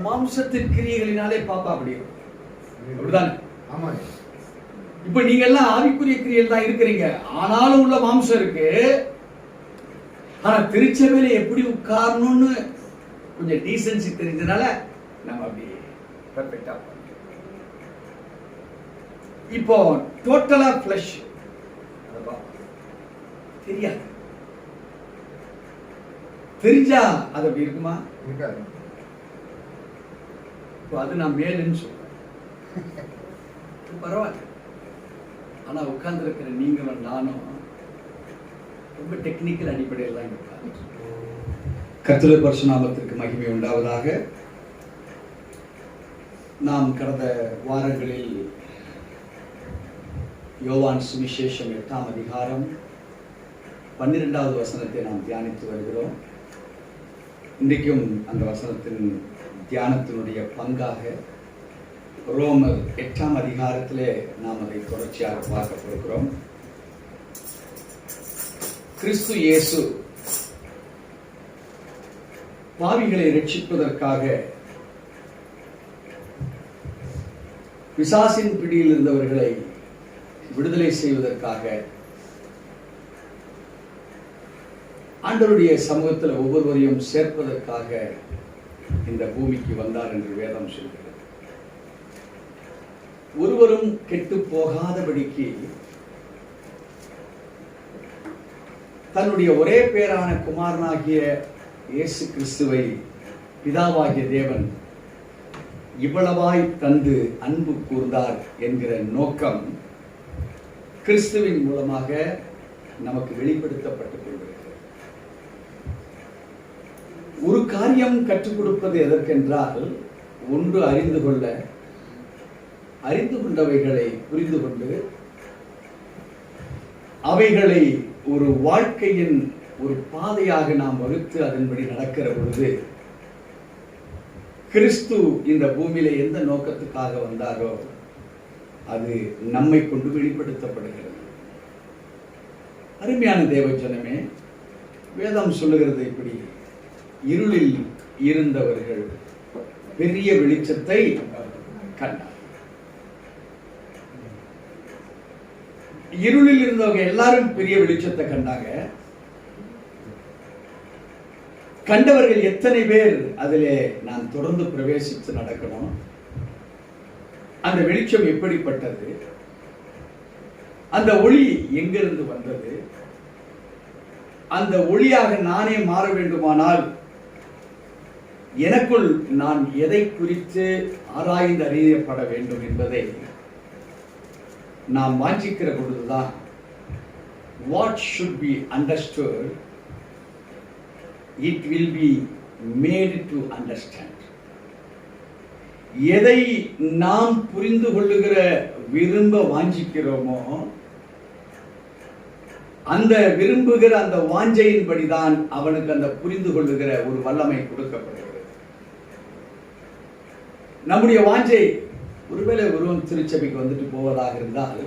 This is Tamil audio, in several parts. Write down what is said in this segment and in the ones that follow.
மாம்சத்தின் கிரியைகளினாலே பாப்பா அப்படி அப்படிதானே? ஆமா. இப்ப நீங்க எல்லாம் ஆவிக்குரிய கிரியைகள் தான் இருக்கிறீங்க, ஆனாலும் உள்ள மாம்சம் இருக்கு. ஆனா திருச்சபையில எப்படி உட்காரணும்னு கொஞ்சம் டீசன்சி தெரிஞ்சதுனால நம்ம அப்படி பெர்ஃபெக்ட்டா இப்போ டோட்டலா ஃப்ளஷ் தெரியாது. தெரிஞ்சா அது அப்படி இருக்குமா? இருக்காது. இப்போ அது நான் மேலுன்னு சொல்றேன், பரவாயில்ல. ஆனா உட்கார்ந்து இருக்கிற நீங்களும் நானும் ரொம்ப டெக்னிக்கல் அடிப்படையில் தான் இருக்காங்க. கர்த்தருடைய பரிசுநாமத்திற்கு மகிமை உண்டாவதாக. நாம் கடந்த வாரங்களில் யோவான் சுவிசேஷம் 8ஆம் அதிகாரம் 12வது வசனத்தை நாம் தியானித்து வருகிறோம். இன்றைக்கும் அந்த வசனத்தின் தியானத்தினுடைய பங்காக ரோமர் 8ஆம் அதிகாரத்திலே நாம் அதை தொடர்ச்சியாக பார்க்க போகிறோம். கிறிஸ்து இயேசு பாவிகளை ரட்சிப்பதற்காக பிசாசின் பிடியில் இருந்தவர்களை விடுதலை செய்வதற்காக ஆண்டவருடைய சமூகத்தில் ஒவ்வொருவரையும் சேர்ப்பதற்காக இந்த பூமிக்கு வந்தார் என்று வேதம் சொல்கிறது. ஒருவரும் கெட்டு போகாதபடிக்கு தன்னுடைய ஒரே பேரான குமாரனாகிய இயேசு கிறிஸ்துவை பிதாவாகிய தேவன் இவ்வளவாய் தந்து அன்பு கூர்ந்தார் என்கிற நோக்கம் கிறிஸ்துவின் மூலமாக நமக்கு வெளிப்படுத்தப்பட்டுக் கொண்டிருக்கிறது. ஒரு காரியம் கற்றுக் கொடுப்பது எதற்கென்றால், ஒன்று அறிந்து கொள்ள, அறிந்து கொண்டவைகளை புரிந்து கொண்டு அவைகளை ஒரு வாழ்க்கையின் ஒரு பாதையாக நாம் வகுத்து அதன்படி நடக்கிற பொழுது கிறிஸ்து இந்த பூமியில எந்த நோக்கத்துக்காக வந்தாரோ அது நம்மை கொண்டு வெளிப்படுத்தப்படுகிறது. அருமையான தேவஜனமே, வேதம் சொல்லுகிறது இப்படி, இருளில் இருந்தவர்கள் பெரிய வெளிச்சத்தை கண்டார். இருளில் இருந்தவங்க எல்லாரும் பெரிய வெளிச்சத்தை கண்டாங்க. கண்டவர்கள் எத்தனை பேர் அதிலே நான் தொடர்ந்து பிரவேசித்து நடக்கணும்? அந்த வெளிச்சம் எப்படிப்பட்டது? அந்த ஒளி எங்கிருந்து வந்தது? அந்த ஒளியாக நானே மாற வேண்டுமானால் எனக்குள் நான் எதை குறித்து ஆராய்ந்து அறியப்பட வேண்டும் என்பதை நாம் வாஞ்சிக்கிற பொழுதுதான் what should be understood, it will be made to understand. எதை நாம் புரிந்து கொள்ளுகிற விரும்ப வாஞ்சிக்கிறோமோ அந்த விரும்புகிற அந்த வாஞ்சையின்படிதான் அவனுக்கு அந்த புரிந்து கொள்ளுகிற ஒரு வல்லமை கொடுக்கப்படுகிறது. நம்முடைய வாஞ்சை, ஒருவேளை ஒருவன் திருச்சபைக்கு வந்துட்டு போவதாக இருந்தால்,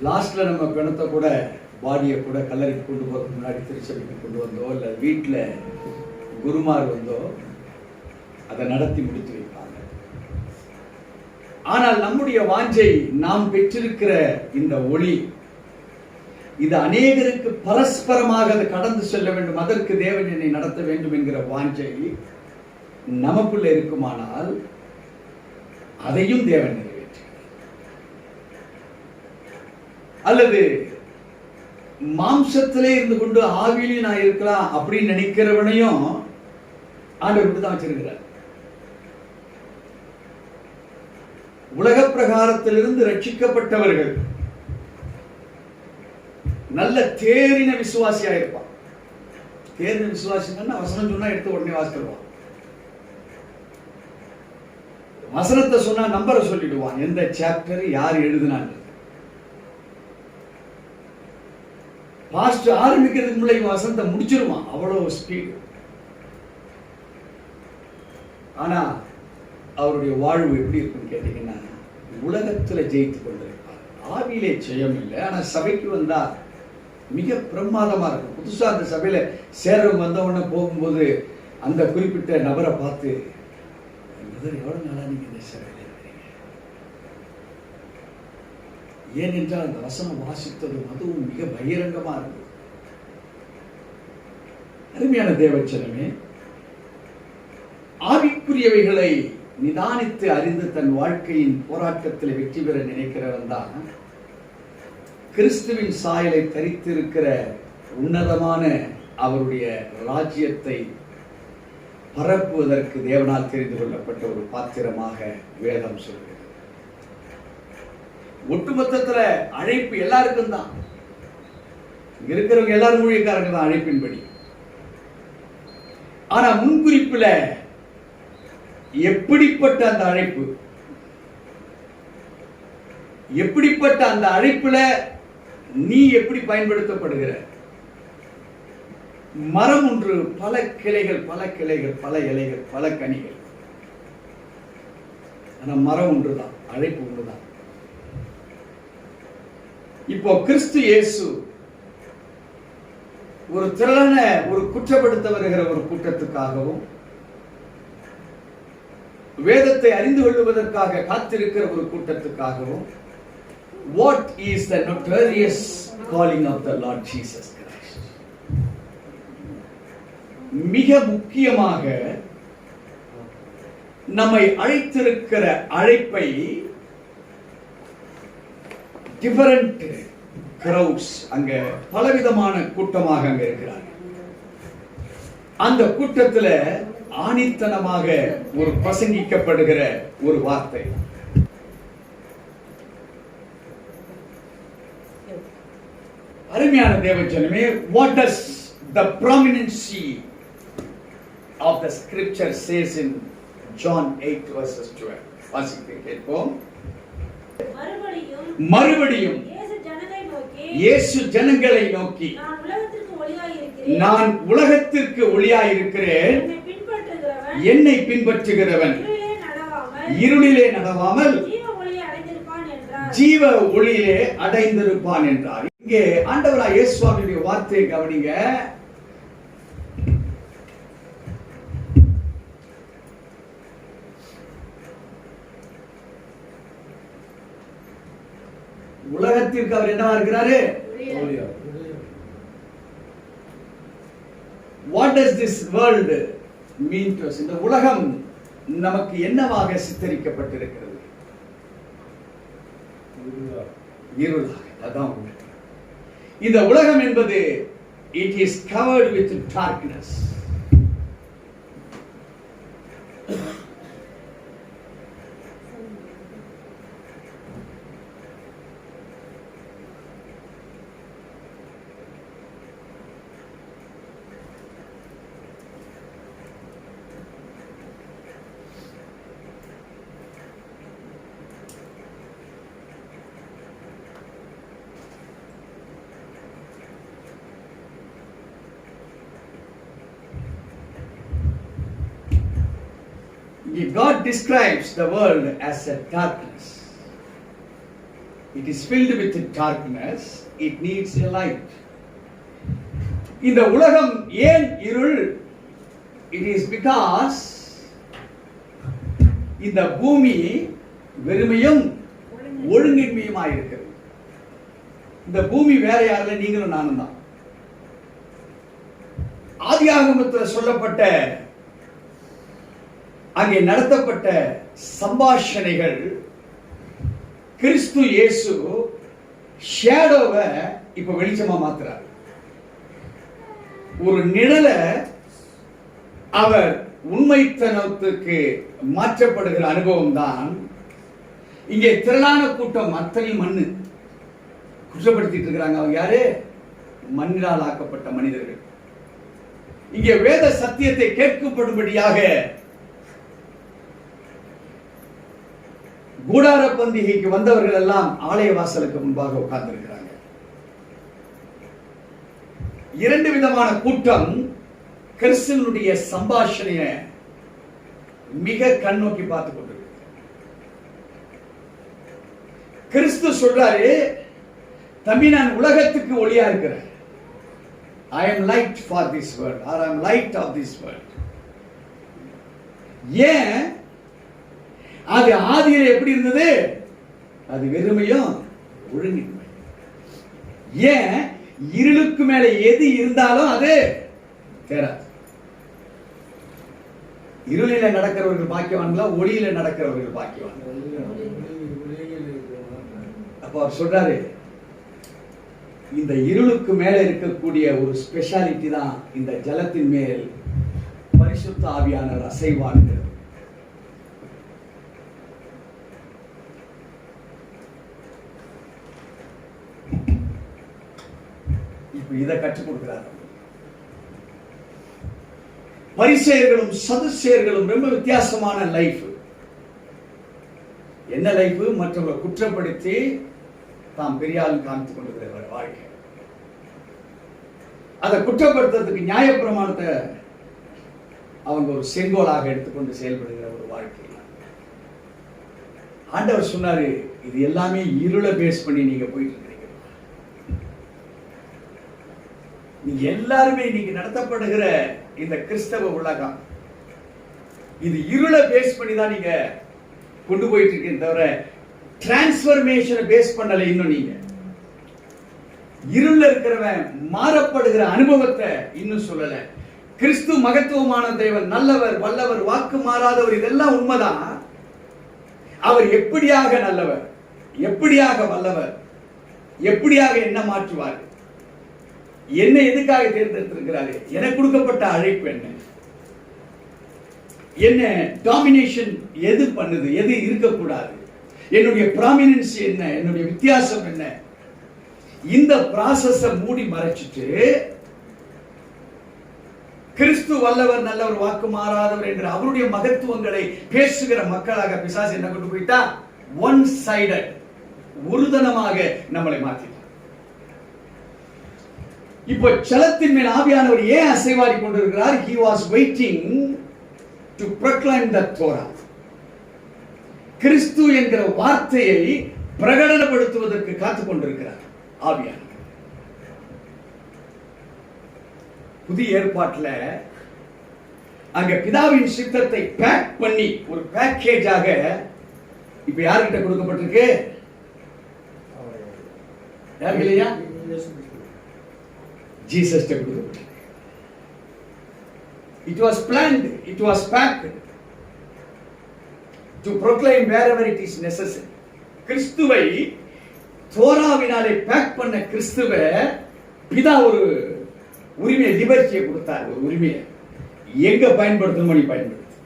லாஸ்ட்ல நம்ம பிணத்தை கூட, பாடியை கூட கல்லறைக்கு கொண்டு போறதுக்கு முன்னாடி திருச்சபைக்கு கொண்டு வந்தோ, இல்லை வீட்டில் குருமார் வந்தோ அதை நடத்தி முடித்து வைப்பாங்க. ஆனால் நம்முடைய வாஞ்சை, நாம் பெற்றிருக்கிற இந்த ஒளி, இது அநேகருக்கு பரஸ்பரமாக அதை கடந்து செல்ல வேண்டும், அதற்கு தேவன் என்னை நடத்த வேண்டும் என்கிற வாஞ்சை நமக்குள்ள இருக்குமானால் அதையும் தேவன் நிறைவேற்று. அல்லது மாம்சத்திலே இருந்து கொண்டு ஆவியிலே நான் இருக்கலாம் அப்படின்னு நினைக்கிறவனையும் ஆண்டவர் தான் வச்சிருக்கிறார். உலக பிரகாரத்திலிருந்து ரட்சிக்கப்பட்டவர்கள் நல்ல தேறின விசுவாசியா இருப்பான். தேறின விசுவாசின்னா வசனம் சொன்னா எடுத்து உடனே வாசிடுவான். வசனத்தை சொன்னா நம்பரை சொல்லிடுவான், எந்த சாப்டர் யார் எழுதினாங்க. பாஸ்ட் ஆரம்பிக்கிறதுக்கு முன்னாடி வசனத்தை முடிச்சிருவான், அவ்வளவு ஸ்பீடு. ஆனா அவருடைய வாழ்வு எப்படி இருக்குன்னு கேட்டீங்கன்னா, உலகத்துல ஜெயித்து கொண்டிருப்பார். ஆவியிலே ஜெயம் இல்லை, ஆனா சபைக்கு வந்தா மிக பிரமாதமா இருக்கும். புதுசா அந்த சபையில சேர்றவங்க வந்தவொடனே போகும்போது அந்த குறிப்பிட்ட நபரை பார்த்து, எவ்வளவு நாளா நீங்க இந்த சேவையில் இருக்கிறீங்க? ஏனென்றால் அந்த வசனம் வாசித்ததும் அதுவும் மிக பகிரங்கமா இருந்தது. அருமையான தேவச்சனமே, ஆவிக்குரியவைகளை நிதானித்து அறிந்து தன் வாழ்க்கையின் போராட்டத்தில் வெற்றி பெற நினைக்கிறவன் தான் கிறிஸ்துவின் சாயலை தரித்திருக்கிற உன்னதமான அவருடைய ராஜ்யத்தை பரப்புவதற்கு தேவனால் தெரிந்து கொள்ளப்பட்ட ஒரு பாத்திரமாக வேதம் சொல்கிறது. ஒட்டுமொத்தத்துல அழைப்பு எல்லாருக்கும் தான். இருக்கிறவங்க எல்லாரும் ஊழியக்காரங்க தான் அழைப்பின்படி. ஆனா முன்குறிப்புல எப்படிப்பட்ட அந்த அழைப்பு, எப்படிப்பட்ட அந்த அழைப்புல நீ எப்படி பயன்படுத்தப்படுகிற? மரம் ஒன்று பல கிளைகள், பல கிளைகள், பல இலைகள், பல கனிகள். ஆனா மரம் ஒன்றுதான், அழைப்பு ஒன்றுதான். இப்போ கிறிஸ்து இயேசு ஒரு திரளான ஒரு குற்றப்படுத்த வருகிற ஒரு கூட்டத்துக்காகவும் வேதத்தை அறிந்து கொள்வதற்காக காத்திருக்கிற ஒரு கூட்டத்துக்காகவும் what is the notorious calling of the Lord Jesus Christ? மிக முக்கியமாக நம்மை அழைத்திருக்கிற அழைப்பை டிஃபரண்ட் கிரவுட்ஸ், அங்க பலவிதமான கூட்டமாக அங்க இருக்கிறாங்க. அந்த கூட்டத்தில் ஆணித்தனமாக ஒரு பிரசங்கிக்கப்படுகிற ஒரு வார்த்தை, அருமையான தேவஜனமே, what does the prominency of the scripture says in John 8 verses 12? வாசிக்க கேட்போம். மறுபடியும் இயேசு ஜனங்களை நோக்கி, நான் உலகத்திற்கு ஒளியாய் இருக்கிறேன், என்னை பின்பற்றுகிறவன் இருளிலே நடவாமல் ஜீவ ஒளியிலே அடைந்திருப்பான் என்றார். இங்கே ஆண்டவராய் இயேசுவினுடைய வார்த்தையை கவனிங்க. உலகத்திற்கு அவர் என்னவா இருக்கிறாரு? What does this world mean to us? இந்த உலகம் நமக்கு என்னவாக சித்தரிக்கப்பட்டிருக்கிறது? இருளாக. அதான் இந்த உலகம் என்பது it is covered with darkness. God describes the world as a darkness. It is filled with darkness. It needs a light. இந்த உலகம் ஏன் இருள்? It is because இந்த பூமி வெறுமையும் ஒழுங்கின்மையுமாய் இருக்கிறது. இந்த பூமி வேற யாரில்லை, நீங்களும் நானும் தான். ஆதியாகமத்தில் சொல்லப்பட்ட அங்கே நடத்தப்பட்ட சம்பாஷணைகள், கிறிஸ்து இயேசு ஷேடோவை இப்ப வெளிச்சமா மாத்துறார். ஒரு நிழலை அவர் உண்மைத்தனத்துக்கு மாற்றப்படுகிற அனுபவம் தான். இங்கே திரளான கூட்டம் அத்தனை மண்ணு குற்றப்படுத்திட்டு இருக்கிறாங்க. அவங்க யாரு? மண்ணினால் ஆக்கப்பட்ட மனிதர்கள். இங்கே வேத சத்தியத்தை கேட்கப்படும்படியாக கூடார பந்திகைக்கு வந்தவர்கள் எல்லாம் ஆலய வாசலுக்கு முன்பாக உட்கார்ந்து இருக்கிறாங்க. இரண்டு விதமான கூட்டம் கிறிஸ்துவனுடைய சம்பாஷணைய மிக கண்ணோக்கி பார்த்து கொண்டிருக்கு. கிறிஸ்து சொல்றாரு, தம்பி நான் உலகத்துக்கு ஒளியா இருக்கிறேன். I am light for this world, or I am light of this world. ஏன்? அது ஆதியில எப்படி இருந்தது? அது வெறுமையும் ஒழுங்கின்மை. ஏன்? இருளுக்கு மேல எது இருந்தாலும் அது தேராது. இருளில நடக்கிறவர்கள் பாக்கியவான்களா, ஒளியில நடக்கிறவர்கள் பாக்கியவான்களா? அப்ப அவர் சொல்றாரு, இந்த இருளுக்கு மேல இருக்கக்கூடிய ஒரு ஸ்பெஷாலிட்டி தான் இந்த ஜலத்தின் மேல் பரிசுத்த ஆவியானவர் அசைவார்கள். இப்ப இதை கற்றுக் கொடுக்கிறார். பரிசேயர்களும் சதுசேயர்களும் ரொம்ப வித்தியாசமான லைஃப். என்ன லைஃப்? மற்றவர்களை குற்றப்படுத்தி தாம் பெரியாலும் காமித்துக் கொண்டிருக்கிற வாழ்க்கை. அதை குற்றப்படுத்துறதுக்கு நியாயப்பிரமாணத்தை அவங்க ஒரு செங்கோலாக எடுத்துக்கொண்டு செயல்படுகிற ஒரு வாழ்க்கை. ஆண்டவர் சொன்னாரு, இது எல்லாமே இருளை பேஸ் பண்ணி நீங்க போயிட்டு இருக்கீங்க. நீங்க எல்லாருமே இன்னைக்கு நடத்தப்படுகிற இந்த கிறிஸ்தவ உலகம் இது இருளை பேஸ் பண்ணி தான் நீங்க கொண்டு போயிட்டு இருக்கீங்க தவிர டிரான்ஸ்பர்மேஷனை பேஸ் பண்ணல. இன்னும் நீங்க இருள இருக்கிறவன் மாறப்படுகிற அனுபவத்தை இன்னும் சொல்லல. கிறிஸ்து மகத்துவமான தேவன், நல்லவர், வல்லவர், வாக்கு மாறாதவர், இதெல்லாம் உண்மைதான். அவர் எப்படியாக நல்லவர், எப்படியாக வல்லவர், எப்படியாக என்ன மாற்றுவார், என்ன எதுக்காக தேர்ந்தெடுத்திருக்கிறாரு, எனக்கு கொடுக்கப்பட்ட அழைப்பு என்ன, என்ன டாமினேஷன் எது பண்ணுது, எது இருக்கக்கூடாது, என்னுடைய ப்ராமினன்ஸ் என்ன, என்னுடைய வித்தியாசம் என்ன, இந்த ப்ராசஸ மூடி மறைச்சிட்டு கிறிஸ்து வல்லவர், நல்லவர், வாக்கு மாறாதவர் என்கிற அவருடைய மகத்துவங்களை பேசுகிற மக்களாக பிசாசு என்ன கொண்டு போயிட்டா? ஒன் சைடட், ஒருதனமாக நம்மளை மாற்றிட்டார். இப்போ ஜலத்தின் மேல் ஆவியானவர் ஏன் அசைவாடி கொண்டிருக்கிறார்? He was waiting to proclaim the Torah. கிறிஸ்து என்கிற வார்த்தையை பிரகடனப்படுத்துவதற்கு காத்துக் கொண்டிருக்கிறார் ஆவியானவர். புதிய ஏற்பாட்டில் அங்க பிதாவின் சித்தத்தை பேக் பண்ணி ஒரு பேக்கேஜாக இப்ப யார்கிட்ட கொடுக்கப்பட்டிருக்கு? யாருக்கு இல்லையா? ஜீசஸ் கொடுக்கப்பட்டிருக்கு. It was planned, it was packed to proclaim wherever it is necessary. கிறிஸ்துவை தோராவினாலே பேக் பண்ண கிறிஸ்துவை பிதா ஒரு உரிமையை, லிபர்ட்டியை கொடுத்தார். ஒரு உரிமையை எங்க பயன்படுத்தணும் பயன்படுத்து.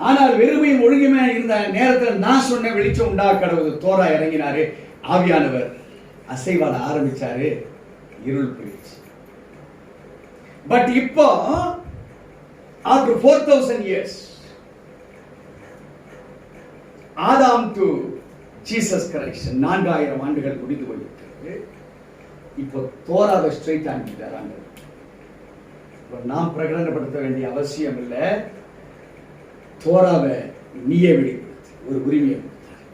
ஆனால் வெறுமையும் ஒழுங்குமே இருந்த நேரத்தில் நான் சொன்ன வெளிச்சம் உண்டா கடவுது. தோரா இறங்கினாரு, ஆவியானவர் அசைவாட ஆரம்பிச்சாரு, இருள் போயிடுச்சு. பட் இப்போ after 4000 years, Adam to Jesus Christ 4000 ஆண்டுகள் முடிந்து போயிட்டு இப்போ தோராவை ஸ்ட்ரைட் ஆகிட்டார். நாம் பிரகடனப்படுத்த வேண்டிய அவசியம் இல்லை. தோராவை நீயே வெளிப்படுத்தி ஒரு உரிமையை கொடுத்தார்.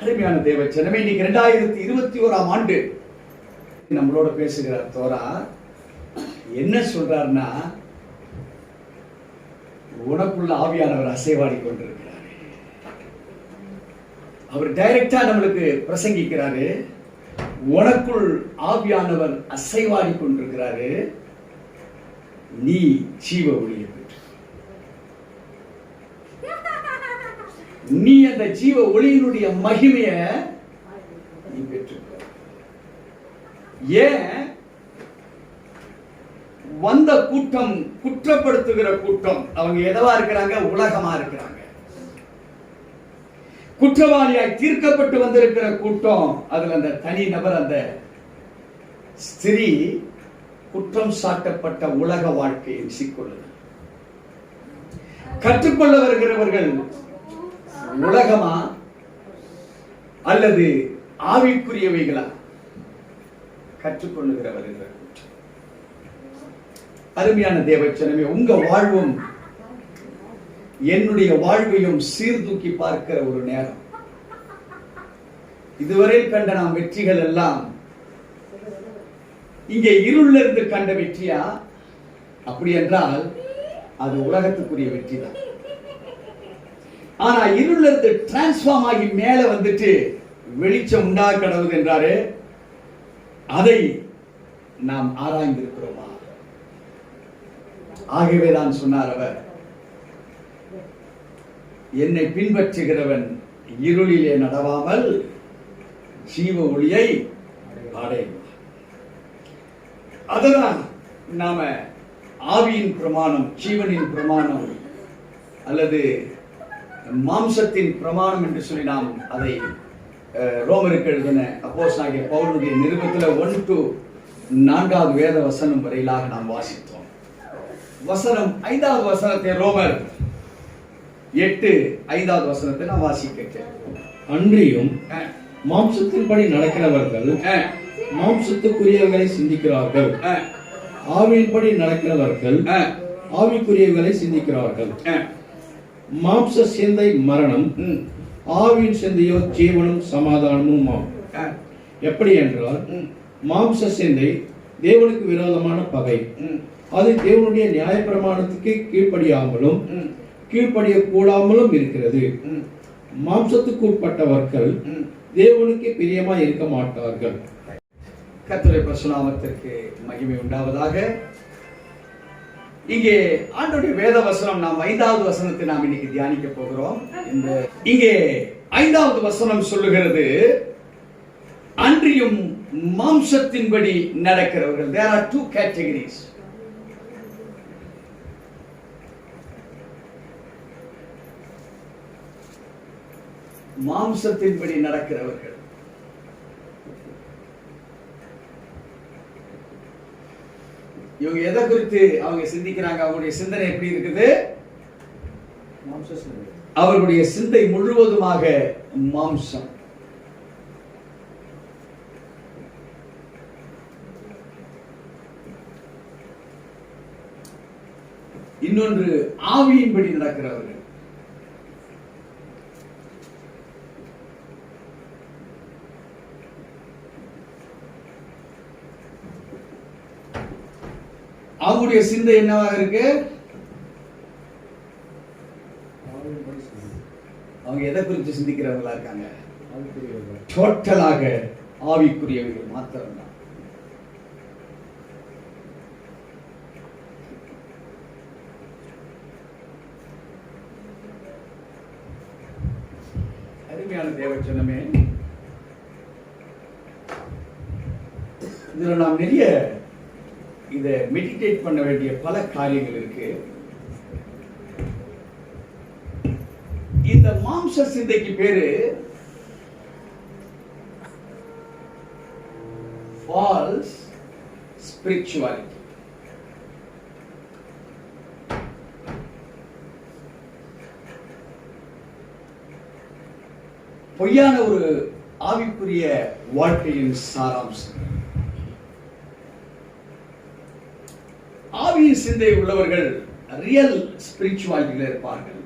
அருமையான தேவ ஜனமே, இன்னைக்கு 2021 ஆண்டு நம்மளோட பேசுகிறார். தோரா என்ன சொல்றாருன்னா, உனக்குள்ள ஆவியானவர் அசைவாடி கொண்டிருக்கிறார். அவர் டைரக்டா நம்மளுக்கு பிரசங்கிக்கிறாரு. உனக்குள் ஆவியானவர் அசைவாடி கொண்டிருக்கிறாரு, நீ ஜீவ ஒளியை பெற்று, நீ அந்த ஜீவ ஒளியினுடைய மகிமையை நீ பெற்றிருக்க. ஏன் வந்த கூட்டம் குற்றப்படுத்துகிற கூட்டம், அவங்க எதவா இருக்கிறாங்க? உலகமா இருக்கிறாங்க. குற்றவாளியாய் தீர்க்கப்பட்டு வந்திருக்கிற கூட்டம், அதுல அந்த தனி நபர், அந்த ஸ்திரீ குற்றம் சாட்டப்பட்ட உலக வாழ்க்கையை சிக்கொள்ளுது. கற்றுக்கொள்ள வருகிறவர்கள் உலகமா அல்லது ஆவிக்குரியவைகளா? கற்றுக்கொள்ளுகிறவர்கள். அருமையான தேவச்சனமே, உங்க வாழ்வும் என்னுடைய வாழ்வையும் சீர்தூக்கி பார்க்கிற ஒரு நேரம். இதுவரை கண்ட நாம் வெற்றிகள் எல்லாம் இங்கே இருளிலிருந்து கண்ட வெற்றியா? அப்படி என்றால் அது உலகத்துக்குரிய வெற்றி தான். ஆனா இருள்ல இருந்து டிரான்ஸ்பார்ம் ஆகி மேல வந்துட்டு வெளிச்சம் உண்டா கடவுள் என்றாரு. அதை நாம் ஆராய்ந்திருக்கிறோமா? ஆகவேதான் சொன்னார் அவர், என்னை பின்பற்றுகிறவன் இருளிலே நடவாமல் ஜீவ ஒளியை அடைவான். அதுதான் நாம ஆவியின் பிரமாணம், ஜீவனின் பிரமாணம் அல்லது மாம்சத்தின் பிரமாணம் என்று சொல்லி நாம் அதை ரோமருக்கு எழுதின அப்போஸ்தலனாகிய பவுலுடைய நிருபத்தில் 1 to 4வது வேத வசனம் வரையிலாக நாம் வாசித்தோம். வசனம் 5வது வசனத்தை ரோமர் 8:5வது வசனத்தை நாம் வாசிக்க. அன்றியும் மாம்சத்தின்படி நடக்கிறவர்கள் மாம்சத்துக்குரியவர்களை சிந்திக்கிறார்கள், ஆவியின்படி நடக்கிறவர்கள் ஆவிக்குரியவர்களை சிந்திக்கிறார்கள். மாம்ச சிந்தை மரணம், ஆவியின் சிந்தையோ ஜீவனும் சமாதானமும். எப்படி என்றால், மாம்ச சிந்தை தேவனுக்கு விரோதமான பகை. அது தேவனுடைய நியாயப்பிரமாணத்துக்கு கீழ்ப்படியாமலும் கீழ்ப்படிய கூடாமலும் இருக்கிறது. மாம்சத்துக்கு உட்பட்டவர்கள் தேவனுக்கு பிரியமா இருக்க மாட்டார்கள். கர்த்தருடைய பரிசுத்த நாமத்திற்கு மகிமை உண்டாவதாக. இங்கே ஆண்டவருடைய வேத வசனம், நாம் 5வது வசனத்தை நாம் இன்னைக்கு தியானிக்க போகிறோம். இங்கே 5வது வசனம் சொல்லுகிறது, அன்றியும் மாம்சத்தின்படி நடக்கிறவர்கள். There are 2 categories. மாம்சத்தின்படி நடக்கிறவர்கள். இவங்க எதை குறித்து அவங்க சிந்திக்கிறாங்க? அவங்களுடைய சிந்தனை எப்படி இருக்குது? அவர்களுடைய சிந்தை முழுவதுமாக மாம்சம். இன்னொன்று ஆவியின்படி நடக்கிறவர்கள். அவங்களுடைய சிந்தை என்னவாக இருக்கு? அவங்க எதை குறித்து சிந்திக்கிறவங்களா இருக்காங்க? டோட்டலாக ஆவிக்குரியவர்கள் மாத்திரம்தான். அருமையான தேவச்சனமே, இதுல நாம் நிறைய இதை மெடிடேட் பண்ண வேண்டிய பல காரியங்கள் இருக்கு. இந்த மாம்ச சிந்தைக்கு பேரு ஃபால்ஸ் ஸ்பிரிச்சுவாலிட்டி. பொய்யான ஒரு ஆவிக்குரிய வாழ்க்கையின் சாராம்சம். ஆவியின் சிந்தை உள்ளவர்கள் ரியல் ஸ்பிரிச்சுவாலிட்டியில் இருப்பார்கள்.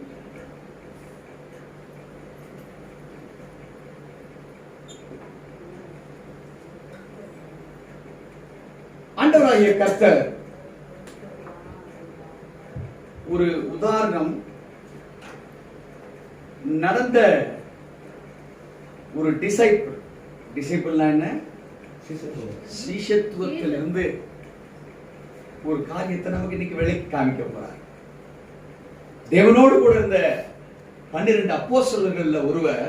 ஆண்டவராகிய கர்த்தர் ஒரு உதாரணம், நடந்த ஒரு டிசைபிள்னா என்ன? சீஷத்துவத்திலிருந்து ஒரு காரியத்தை நமக்கு இன்னைக்கு விலைக்கு காமிக்க போறார். தேவனோடு கூட இருந்த 12 அப்போஸ்தலர்கள்ல ஒருவர்,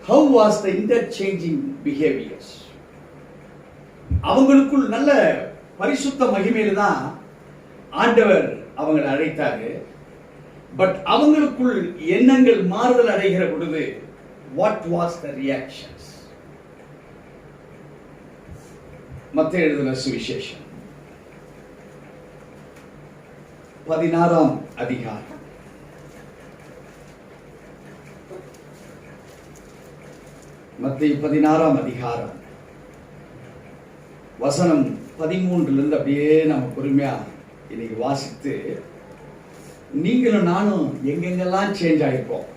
how was the interchanging behaviors? அவங்களுக்குள் நல்ல பரிசுத்த மகிமையில தான் ஆண்டவர் அவங்களை அழைத்தாரு. பட் அவங்களுக்குள் எண்ணங்கள் மாறுதல் அடைகிற பொழுது what was the reactions? மத்தேயு எழுதின சுவிசேஷம் 16ஆம் அதிகாரம் மத்தேயு 16ஆம் அதிகாரம் வசனம் 13 அப்படியே நம்ம பொறுமையா இன்னைக்கு வாசித்து, நீங்களும் நானும் எங்கெங்கெல்லாம் சேஞ்ச் ஆகிப்போம்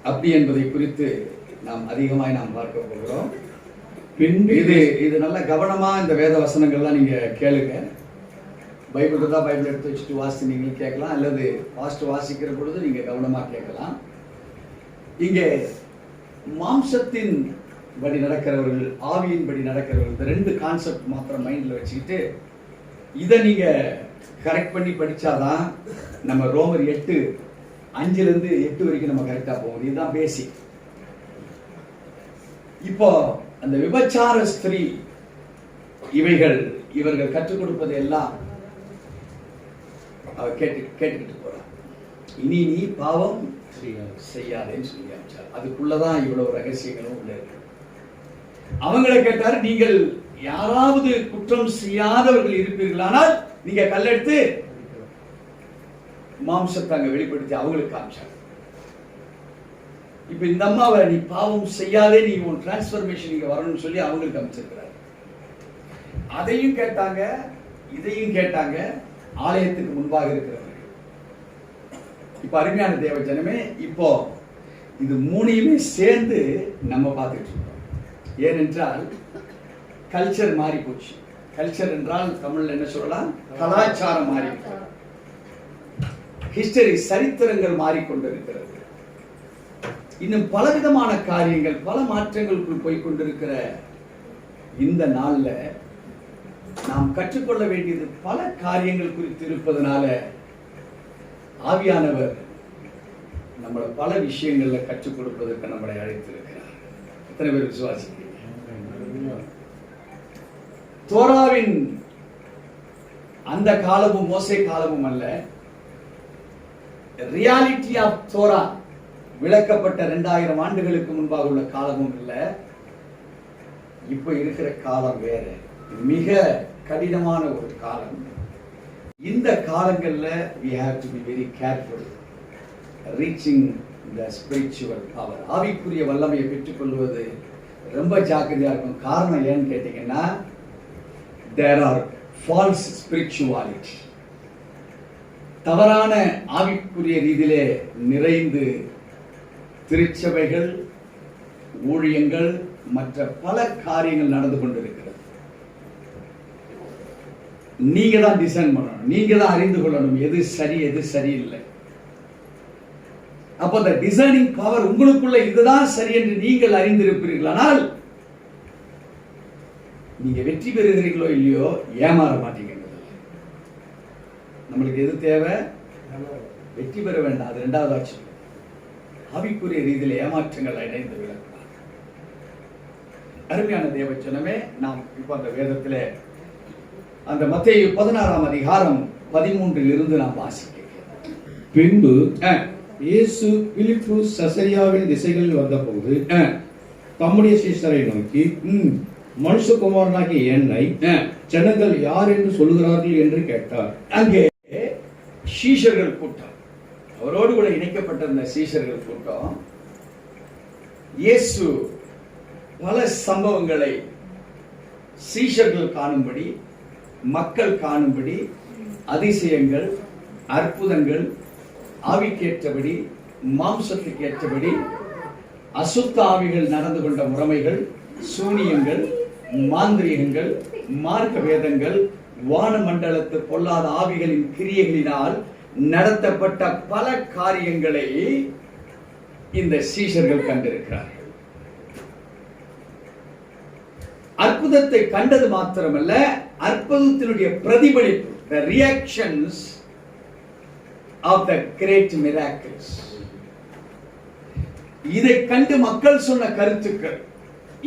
அப்படி என்பதை குறித்து நாம் அதிகமாய் நாம் பார்க்க போகிறோம். பின்பு இது நல்ல கவனமா இந்த வேத வசனங்கள்லாம் நீங்க கேளுங்க. பைபிள் இருந்தால் பைபிள் எடுத்து வச்சுட்டு வாசி நீங்கள் கேட்கலாம், அல்லது பாஸ்ட் வாசிக்கிற பொழுது நீங்கள் கவனமாக கேட்கலாம். இங்கே மாம்சத்தின் படி நடக்கிறவர்கள், ஆவியின் படி நடக்கிறவர்கள், இந்த ரெண்டு கான்செப்ட் மாத்திரம் மைண்டில் வச்சுக்கிட்டு இதை நீங்கள் கரெக்ட் பண்ணி படித்தாதான் நம்ம ரோமர் 8:5 8 வரைக்கும் நம்ம கரெக்டாக போவோம். இதுதான் பேசிக். இப்போ அந்த விபச்சார ஸ்திரீ இவர்கள் கற்றுக் கொடுப்பது எல்லாம் அவர் கேட்டுக்கிட்டு போறார். இனி நீ பாவம் செய்யாதேன்னு சொல்லி அமைச்சார். அதுக்குள்ளதான் இவ்வளவு ரகசியங்களும் உள்ள இருக்கு. அவங்களை கேட்டாரு, நீங்கள் யாராவது குற்றம் செய்யாதவர்கள் இருப்பீர்களானால் நீங்க கல்லெடுத்து மாம்சத்தை அங்க வெளிப்படுத்தி அவங்களுக்கு காமிச்சாங்க. இப்ப இந்த அம்மாவை நீ பாவம் செய்யாதே, நீ உன் டிரான்ஸ்பர்மேஷன் நீங்க வரணும்னு சொல்லி அவங்களுக்கு அமைச்சிருக்கிறார். அதையும் கேட்டாங்க, இதையும் கேட்டாங்க ஆலயத்துக்கு முன்பாக இருக்கிறவர்கள். இப்ப அருமையான தேவ ஜனமே, இப்போ இது மூணையுமே சேர்ந்து நம்ம பார்த்துட்டு இருக்கோம். ஏனென்றால் கல்ச்சர் மாறி போச்சு. கல்ச்சர் என்றால் தமிழ்ல என்ன சொல்லலாம், கலாச்சாரம் மாறி, ஹிஸ்டரி சரித்திரங்கள் மாறிக்கொண்டிருக்கிறது. இன்னும் பலவிதமான காரியங்கள், பல மாற்றங்களுக்குள் போய்கொண்டிருக்கிற இந்த நாள்ல நாம் கற்றுக்கொள்ள வேண்டியது பல காரியங்கள் குறித்து இருப்பதனால ஆவியானவர் நம்மளை பல விஷயங்கள்ல கற்றுக் கொடுப்பதற்கு நம்மளை அழைத்திருக்கிறார். எத்தனை பேர் விசுவாசிக்கிறீங்க? தோராவின் அந்த காலமும் மோசே காலமும் அல்ல, ரியாலிட்டி ஆஃப் தோரா விளக்கப்பட்ட 2000 ஆண்டுகளுக்கு முன்பாக உள்ள காலமும் இல்லை. இப்ப இருக்கிற காலம் வேற, மிக கடினமான ஒரு காலம். இந்த காலங்கள்ல we have to be very careful reaching the spiritual power. ஆவிக்குரிய வல்லமையை பெற்றுக்கொள்வது ரொம்ப ஜாக்கிரதையா இருக்கும். காரணம் ஏன்னு கேட்டீங்கன்னா, there are false spirituality, தவறான ஆவிக்குரிய ரீதியிலே நிறைந்து திருச்சபைகள், ஊழியங்கள், மற்ற பல காரியங்கள் நடந்து கொண்டிருக்கிறது. நீங்க தான் டிசைன் பண்ணணும், நீங்க தான் அறிந்து கொள்ளணும் எது சரி எது சரியில்லை. அப்ப அந்த டிசைனிங் பவர் உங்களுக்குள்ள இதுதான் சரி என்று நீங்கள் அறிந்திருப்பீர்களானால் நீங்க வெற்றி பெறுகிறீர்களோ இல்லையோ ஏமாற மாட்டீங்க. நம்மளுக்கு எது தேவை? வெற்றி பெற வேண்டாம், அது இரண்டாவது ஆட்சி. ஆவிக்குரிய ரீதியில் ஏமாற்றங்கள் இணைந்து விளக்கலாம். அருமையான தேவச்சனமே, நாம் இப்ப அந்த வேதத்தில் அந்த மத்தேயு 16ஆம் அதிகாரம் 13 நாம் வாசிக்கிறோம். பின்பு இயேசு பிலிப்பு சசரியாவின் திசைகளில் வந்தபோது தம்முடைய சீஷரை நோக்கி, மனுஷகுமாரனாகிய என்னை ஜனங்கள் யார் என்று சொல்கிறார்கள் என்று கேட்டார். அங்கே சீஷர்கள் கூட்டம், அவரோடு கூட இணைக்கப்பட்டிருந்த சீஷர்கள் கூட்டம், இயேசு பல சம்பவங்களை சீஷர்கள் காணும்படி, மக்கள் காணும்படி, அதிசயங்கள், அற்புதங்கள், ஆவிக்கேற்றபடி, மாம்சத்துக்கு ஏற்றபடி, அசுத்த ஆவிகள் நடந்து கொண்ட முறைமைகள், சூனியங்கள், மாந்திரீகங்கள், மார்க்க வேதங்கள், வானமண்டலத்து பொல்லாத ஆவிகளின் கிரியைகளினால் நடத்தப்பட்ட பல காரியங்களை இந்த சீஷர்கள் கண்டிருக்கிறார்கள். அற்புதத்தை கண்டது மாத்திரமல்ல, அற்புதத்தினுடைய பிரதிபலிப்பு, the reactions of the great miracles, இதை கண்டு மக்கள் சொன்ன கருத்துக்கள்,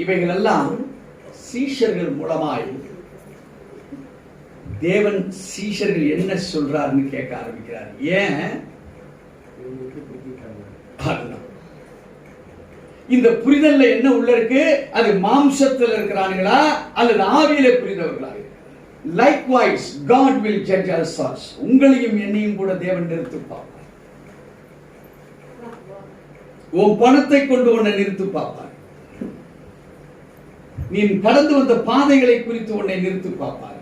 இவைகள் எல்லாம் சீஷர்கள் மூலமாய் தேவன் சீஷர்கள் என்ன சொல்றாருன்னு கேட்க ஆரம்பிக்கிறார். ஏன்? இந்த புரிதல்ல என்ன உள்ள இருக்கு? அது மாம்சத்தில் இருக்கிறார்களா அல்லது ஆவியிலே புரிந்தவர்களா? Likewise, God will judge us. உங்களையும் என்னையும் கூட தேவன் நிறுத்து பார்ப்பார். உன் பணத்தை கொண்டு உன்னை நிறுத்து பார்ப்பார். நீ கடந்து வந்த பாதைகளை குறித்து உன்னை நிறுத்து பார்ப்பார்.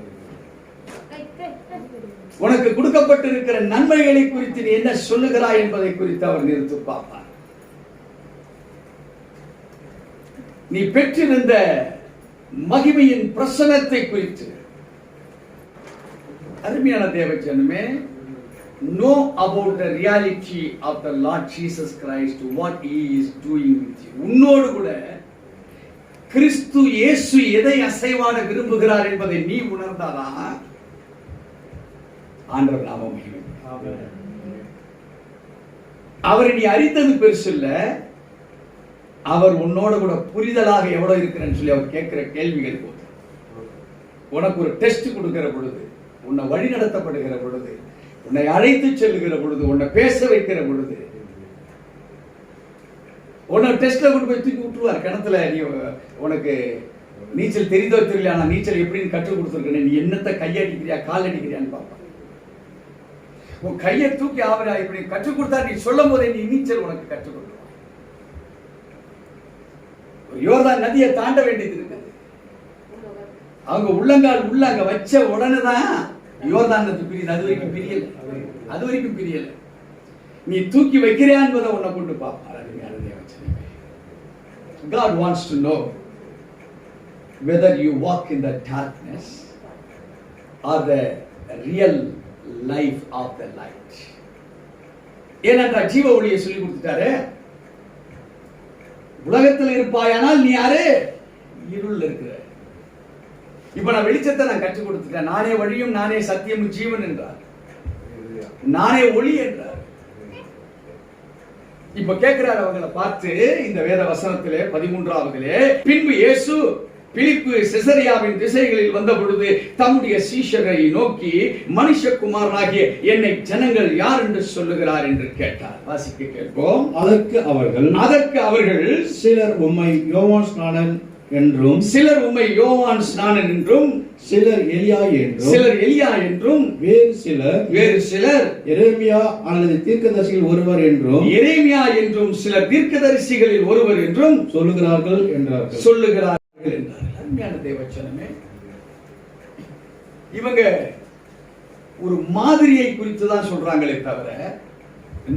உனக்கு கொடுக்கப்பட்டிருக்கிற நன்மைகளை குறித்து நீ என்ன சொல்லுகிறாய் என்பதை குறித்து அவர் நிறுத்து பார்ப்பார். நீ பெற்றிருந்த மகிமையின் பிரசனத்தை குறித்து, அருமையான தேவஜனமே, know about the reality of the Lord Jesus Christ, what he is doing with you. உன்னோடு கூட கிறிஸ்து இயேசு எதை அசைவாட விரும்புகிறார் என்பதை நீ உணர்ந்தாதான் ஆண்டவர் நாம மகிமை. அவரை நீ அறிந்தது பெருசு இல்ல, அவர் உன்னோட கூட புரிதலாக எவ்வளவு இருக்கிறேன்னு சொல்லி அவர் கேட்கிற கேள்விகள் போது, உனக்கு ஒரு டெஸ்ட் கொடுக்கிற பொழுது, உன்னை வழி நடத்தப்படுகிற பொழுது, உன்னை அழைத்து செல்லுகிற பொழுது, உன்னை பேச வைக்கிற பொழுது, உன்னை டெஸ்ட்ல கொண்டு போய் தூக்கி விட்டுருவார் கிணத்துல. நீ உனக்கு நீச்சல் தெரிந்தோ தெரியல, ஆனா நீச்சல் எப்படின்னு கற்றுக் கொடுத்துருக்கேன், நீ என்னத்தை கையடிக்கிறியா கால் அடிக்கிறியான்னு பார்ப்பான். உன் கையை தூக்கி அவரை இப்படி கற்றுக் கொடுத்தா நீ சொல்லும் போதே நீ நீச்சல் உனக்கு கற்றுக் கொடுப்பான். யோர்தான் நதியை தாண்ட வேண்டியது இருக்குது. அவங்க உள்ளங்கால் உள்ள அங்க வச்ச உடனேதான் யோர்தான் நதி பிரியல. அது வரைக்கும் பிரியல. நீ தூக்கி வைக்கிறியா என்பதை உன்னை கொண்டு பார்ப்பார். God wants to know whether you walk in the darkness or the real life of the light. ஏனென்றால் ஜீவ ஒளியை சொல்லி கொடுத்துட்டாரு. உலகத்தில் இருப்பாயானால் நீ யாரு? இருள் இருக்கிற. இப்ப நான் வெளிச்சத்தை நான் கற்றுக் கொடுத்துட்டேன். நானே வழியும் நானே சத்தியமும் ஜீவன் என்றார். நானே ஒளி என்றார். இப்ப கேட்கிறார் அவங்களை பார்த்து இந்த வேத வசனத்திலே 13ஆவதிலே, பின்பு இயேசு பிலிப்பு செசரியாவின் திசைகளில் வந்த பொழுது தம்முடைய சீஷரை நோக்கி, மனுஷகுமாரனாகிய என்னை ஜனங்கள் யார் என்று சொல்லுகிறார் என்று கேட்டார். வாசிக்க கேட்போம். அதற்கு அவர்கள் சிலர் உம்மை யோவான் ஸ்நானன் என்றும், சிலர் உம்மை யோவான் ஸ்நானன் என்றும், சிலர் எலியா என்றும், வேறு சிலர் எரேமியா அல்லது தீர்க்கதரிசிகளில் ஒருவர் என்றும், சிலர் தீர்க்கதரிசிகளில் ஒருவர் என்றும் சொல்லுகிறார்கள் என்றார். அருமையான தேவச்சனமே, இவங்க ஒரு மாதிரியை குறித்து தான் சொல்றாங்களே தவிர,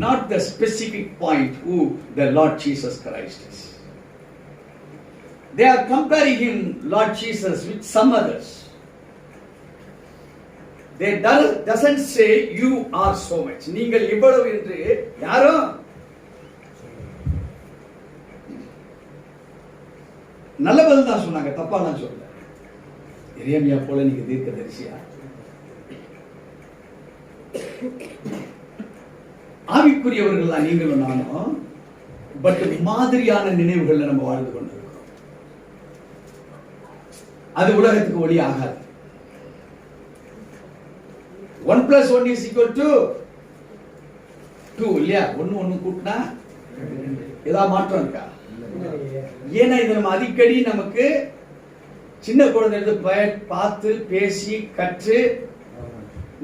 not the specific point who the Lord Jesus Christ is. They are comparing him, Lord Jesus, with some others. They doesn't say you are so much. நீங்கள் இவ்வளவு என்று யாரோ நல்ல பதில் தான் சொன்னாங்க, தப்பா நான் சொல்லல. எரேமியா போல நீங்க தீர்க்கதரிசியா? ஆவிக்குரியவர்கள் தான் நீங்களும் நானும். பட் மாதிரியான நினைவுகள்ல நம்ம வாழ்ந்து கொண்டிருக்கிறோம். அது உலகத்துக்கு ஒளி ஆகாது. 1 + 1 = 2 இல்லையா? ஒன்னு கூட்டினா ஏதாவது மாற்றம் இருக்கா? ஏன்னா இது நம்ம அடிக்கடி நமக்கு சின்ன குழந்தைகளுக்கு பார்த்து பேசி கற்று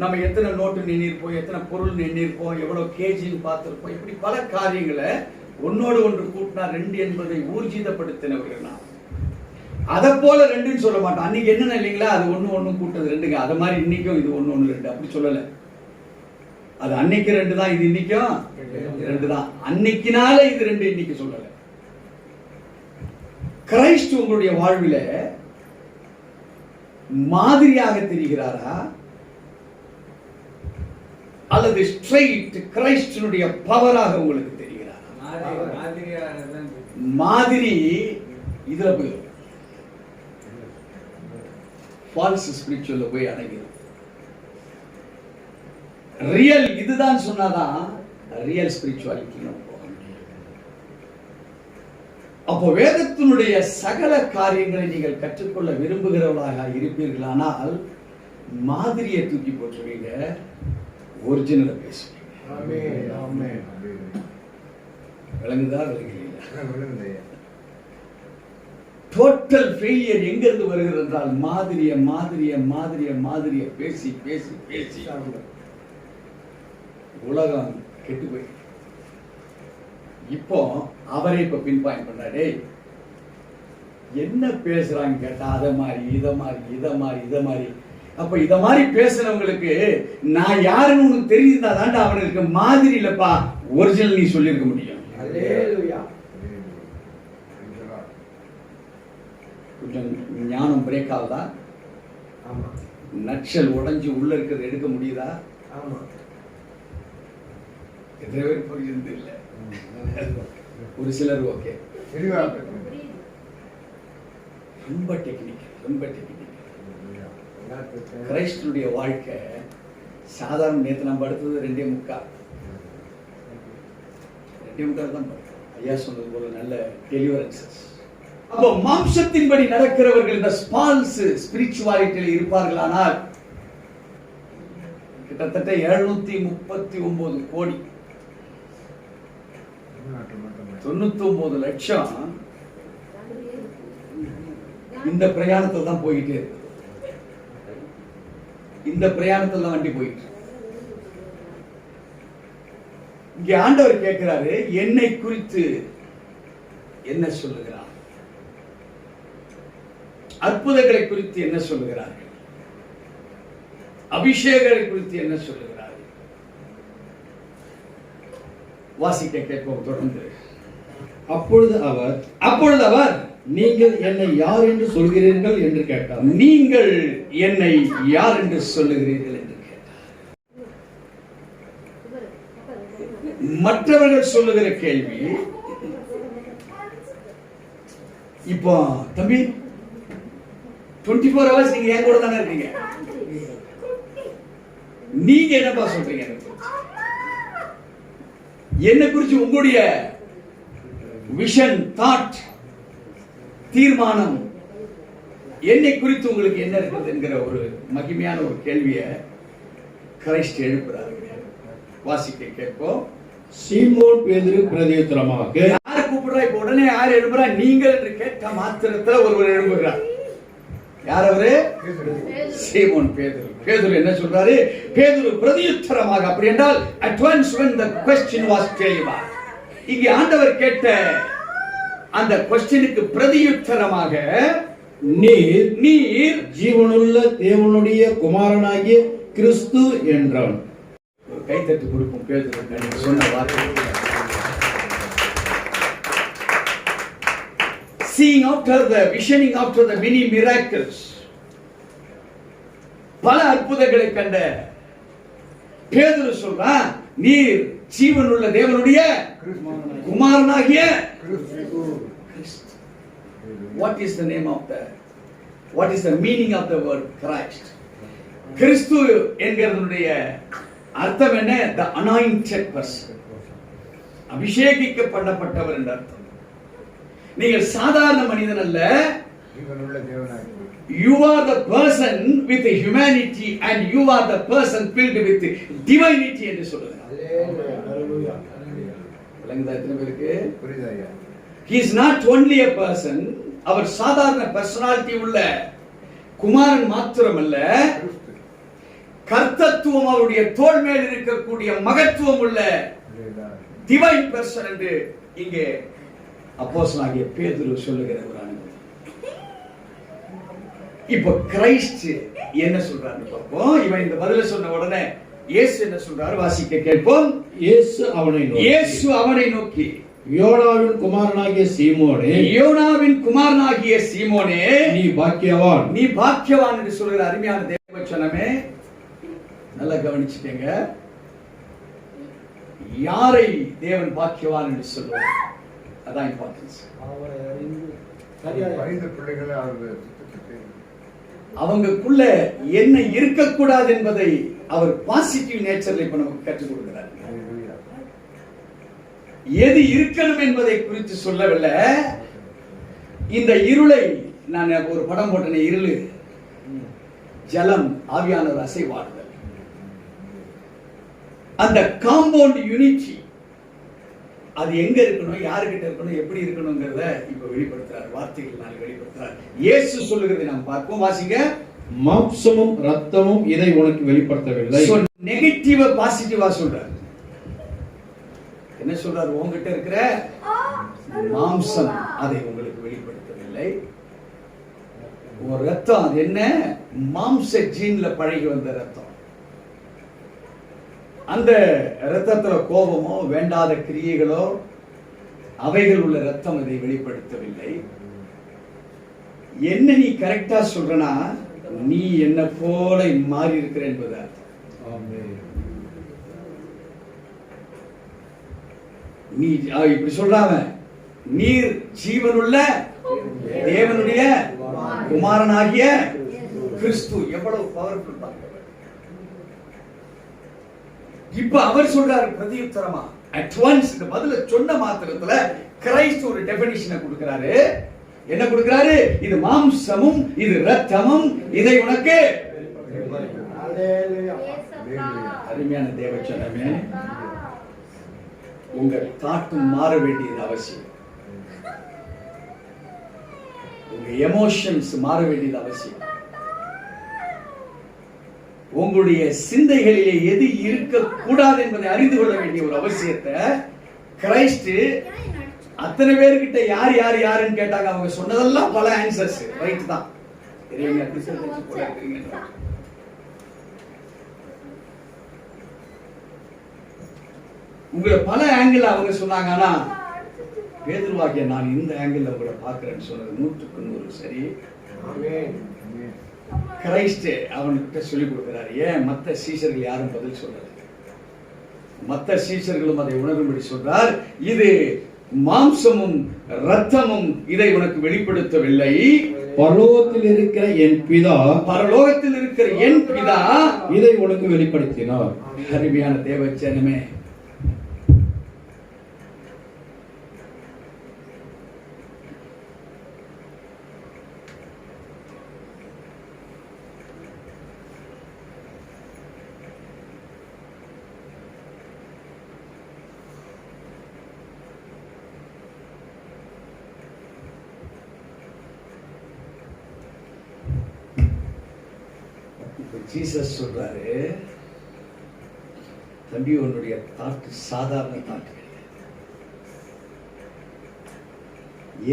நம்ம எத்தனை நோட்டு நின்னிருப்போம், எத்தனை பொருள் நின்னிருப்போம், எவ்வளவு கேஜின்னு பார்த்திருப்போம். இப்படி பல காரியங்களை ஒன்னோடு ஒன்று கூட்டினா 2 என்பதை ஊர்ஜிதப்படுத்தினவர்கள் நாம். அதை போல 2ன்னு சொல்ல மாட்டோம். அன்னைக்கு என்னென்ன இல்லைங்களா, அது ஒன்னு கூட்டது 2ங்க. அது மாதிரி இன்னைக்கும் இது 1 1 2 அப்படி சொல்லல. அது அன்னைக்கு 2 தான், இது இன்னைக்கும் 2 தான். அன்னைக்குனால இது 2, இன்னைக்கு சொல்லல. கிறிஸ்து உங்களுடைய வாழ்வில மாதிரியாக தெரிகிறாரா, அல்லது ஸ்ட்ரைட் கிறிஸ்துனுடைய பவராக உங்களுக்கு தெரிகிறாரா? மாதிரி இதுல போய் ஃபால்ஸ் ஸ்பிரிச்சுவல்ல போய் அடங்கிடும். ரியல் இதுதான் சொன்னாதான் ரியல் ஸ்பிரிச்சுவாலிட்டி போக முடியும். அப்போ வேதத்தினுடைய சகல காரியங்களை நீங்கள் கற்றுக்கொள்ள விரும்புகிறவர்களாக இருப்பீர்களானால் மாதிரியை தூக்கி போட்டுருவீங்க, ஒரிஜினலை பேசுவீங்க. விளங்குதா? விளங்குறீங்களா? டோட்டல் ஃபெயிலியர் எங்க இருந்து வருகிறது என்றால் மாதிரிய பேசி பேசி பேசி உலகம் கெட்டு போய். இப்போ அவரே இப்ப பின் பாயிண்ட் பண்றாரு, என்ன பேசுறாங்க கேட்டா அதை மாதிரி இத மாதிரி. அப்ப இத மாதிரி பேசுறவங்களுக்கு நான் யாருன்னு உனக்கு தெரியுதா தாண்டா அவனுக்கு மாதிரி இல்லப்பா, ஒரிஜினல் நீ சொல்லியிருக்க முடியும். கொஞ்சம் ஞானம் பிரேக் ஆகுதா? நச்சல் உடைஞ்சு உள்ள இருக்கிறத எடுக்க முடியுதா? எத்தனை பேர் புரியுது இல்ல? ஒரு சிலர் ஓகே. ரொம்ப டெக்னிக்கல். கிறிஸ்துடைய வாழ்க்கை சாதாரண. நேற்று நம்ம அடுத்தது 2.25 தான் ஐயா சொன்னது போல நல்ல டெலிவரன்சஸ். அப்போ மாம்சத்தின்படி நடக்கிறவர்கள் இந்த ஸ்பால்ஸ் ஸ்பிரிச்சுவாலிட்டியில் இருப்பார்களானால் கிட்டத்தட்ட 739 கோடி 99 லட்சம் இந்த பிரயாணத்தில் தான் போயிட்டே இருக்கு. இந்த பிரயாணத்தில் தான் வண்டி போயிட்டு. இங்கே ஆண்டவர் கேட்கிறாரு, என்னை குறித்து என்ன சொல்லுகிறார்? அற்புதங்களை குறித்து என்ன சொல்லுகிறார்கள்? அபிஷேகங்களை குறித்து என்ன சொல்லுகிறார்கள்? வாசிக்க கேட்போம் தொடர்ந்து. அப்பொழுது அவர் நீங்கள் என்னை யார் என்று சொல்கிறீர்கள் என்று கேட்டார். நீங்கள் என்னை யார் என்று சொல்லுகிறீர்கள் என்று கேட்டார். மற்றவர்கள் சொல்லுகிற கேள்வி, இப்போ தம்பி 24 hours நீங்க என் கூட தானே இருக்கீங்க, நீங்க என்னப்பா சொல்றீங்க? என்ன குறிச்சு உங்களுடைய விஷன், தாட், தீர்மானம் என்னை குறித்து உங்களுக்கு என்ன இருக்குது என்கிற ஒரு மகிமையான ஒரு கேள்வியை கிறிஸ்து எழுப்புறாரு. வாசிக்க கேட்போம். சீமோன் பேதுரு பிரதியுத்தரமாக, யார் கூப்பிடுறா? இப்ப உடனே யார் எழுப்புறா? நீங்கள் என்று கேட்ட மாத்திரத்துல ஒருவர் எழுப்புகிறார். யார் அவரு? சீமோன் பேதுரு. பேதுரு என்ன சொல்றாரு? பேதுரு பிரதியுத்தரமாக, அப்படி என்றால் at once when the question was delivered, இங்கே ஆண்டவர் கேட்ட அந்த क्वेश्चனுக்கு பிரதியுத்தரமாக, நீர் ஜீவனுள்ள தேவனுடைய குமாரனாகிய கிறிஸ்து என்றான். ஒரு கைத்தட்டு கொடுப்போம் பேதுருக்கு சொன்ன வார்த்தை. Seeing after the visioning after the many miracles, பல அற்புதங்களை கண்ட பேதுரு சொல்றான், நீர் ஜீவனுள்ள தேவனுடைய குமாரனாகிய கிறிஸ்து. What is the name of what is the meaning of the word Christ? கிறிஸ்து என்கிறதுடைய அர்த்தம் என்ன? The anointed person, அபிஷேகிக்கப்பட்டவர் என்ற அர்த்தம். நீங்கள் சாதாரண மனிதன் அல்ல, you are the person with the humanity and you are the person filled with divinity என்று சொல்லுகிறார். விளங்குதா எத்தனை பேருக்கு? He is not only a person, அவர் சாதாரண பர்சனாலிட்டி உள்ள குமாரன் மாத்திரமல்ல, கர்த்தத்துவம் அவருடைய தோள் மேல் இருக்கக்கூடிய மகத்துவம் உள்ள டிவைன் பர்சன் என்று இங்கே அப்போஸ்தலனாகிய பேதுரு சொல்லுகிற ஒரு அனுபவம். இப்போ கிறிஸ்து என்ன சொல்றாரு பார்ப்போம். இவன் இந்த பதில சொன்ன உடனே இயேசு என்ன சொல்றாரு? வாசிக்க கேட்போம். இயேசு அவனை நோக்கி யோனாவின் குமாரனாகிய சீமோனே, நீ பாக்கியவான் என்று சொல்கிற அருமையான தேவவசனமே நல்லா கவனிச்சுக்கங்க. யாரை தேவன் பாக்கியவான் என்று சொல்வார்? அதான் இம்பார்ட்டன்ஸ். அவங்களுக்குள்ள என்ன இருக்கக்கூடாது என்பதை அவர் பாசிட்டிவ் நேச்சர்ல இப்ப நமக்கு கற்றுக் கொடுக்கிறார். எது இருக்கணும் என்பதை குறித்து சொல்லவில்லை. இந்த இருளை நான் ஒரு படம் போட்டேன். இருளு, ஜலம், ஆவியானவர் அசைவாடுதல், அந்த காம்பவுண்ட் யூனிட்டி அது எங்க இருக்கணும், யாருக்கிட்ட இருக்கணும், எப்படி இருக்கணும்ங்கிறத இப்ப வெளிப்படுத்துறார். வார்த்தைகள் வெளிப்படுத்துறார். இயேசு சொல்லுகிறதை நாம் பார்ப்போம். வாசிங்க. மாம்சமும் ரத்தமும் இதை உனக்கு வெளிப்படுத்தவில்லை. நெகட்டிவா பாசிட்டிவா சொல்றார். என்ன சொல்றாரு? உங்ககிட்ட இருக்கிற மாம்சம் அதை உங்களுக்கு வெளிப்படுத்தவில்லை. ஒரு ரத்தம், அது என்ன? மாம்ச ஜீன்ல பழகி வந்த ரத்தம். அந்த ரத்தத்துல கோபமோ வேண்டாத கிரியைகளோ அவைகள் உள்ள ரத்தம் இதை வெளிப்படுத்தவில்லை. என்ன நீ கரெக்டா சொல்றனா, நீ என்ன போல மாறி இருக்கிற என்பது அர்த்தம். நீ இப்படி சொல்றாங்க, நீர் ஜீவனுள்ள தேவனுடைய குமாரனாகிய கிறிஸ்து. எவ்வளவு பவர்ஃபுல் பாருங்க. இப்ப அவர் சொல்றாரு பிரதியுத்தரமா, அட்வான்ஸ் இந்த பதில சொன்ன மாத்திரத்துல கிரைஸ்ட் ஒரு டெபினிஷனை கொடுக்கிறாரு. என்ன கொடுக்கிறாரு? இது மாம்சமும் இது இரத்தமும், இதை உனக்கு. அருமையான தேவச்சனமே, உங்கள் தாட்டும் மாற வேண்டியது அவசியம். உங்க எமோஷன்ஸ் மாற வேண்டியது அவசியம். உங்களுடைய சிந்தைகளிலே எது இருக்கக்கூடாது என்பதை அறிந்து கொள்ள வேண்டிய ஒரு அவசியத்தை கிரைஸ்ட் அத்தனை பேர்கிட்ட யார் யார் யாருன்னு கேட்டாங்க. அவங்க சொன்னதெல்லாம் பல ஆன்சர்ஸ் ரைட் தான். உங்களை பல ஆங்கிள் அவங்க சொன்னாங்க. ஆனா பேதுருவாகிய நான் இந்த ஆங்கிள் உங்களை பார்க்கிறேன்னு சொன்னது 100% சரி. கிரைஸ்ட் அவன்கிட்ட சொல்லிக் கொடுக்கிறார். ஏன் மற்ற சீஷர்கள் யாரும் பதில் சொல்லல? மற்ற சீஷர்களும் அதை உணரும்படி சொல்றார். இது மாம்சமும் இரத்தமும் இதை உனக்கு வெளிப்படுத்தவில்லை, பரலோகத்தில் இருக்கிற என் பிதா, பரலோகத்தில் இருக்கிற என் பிதா இதை உனக்கு வெளிப்படுத்தினார். அருமையான தேவச்சனமே, ஜீசஸ் சொல்றாரு, தம்பி உன்னுடைய தாட்டு சாதாரண தாட்டு.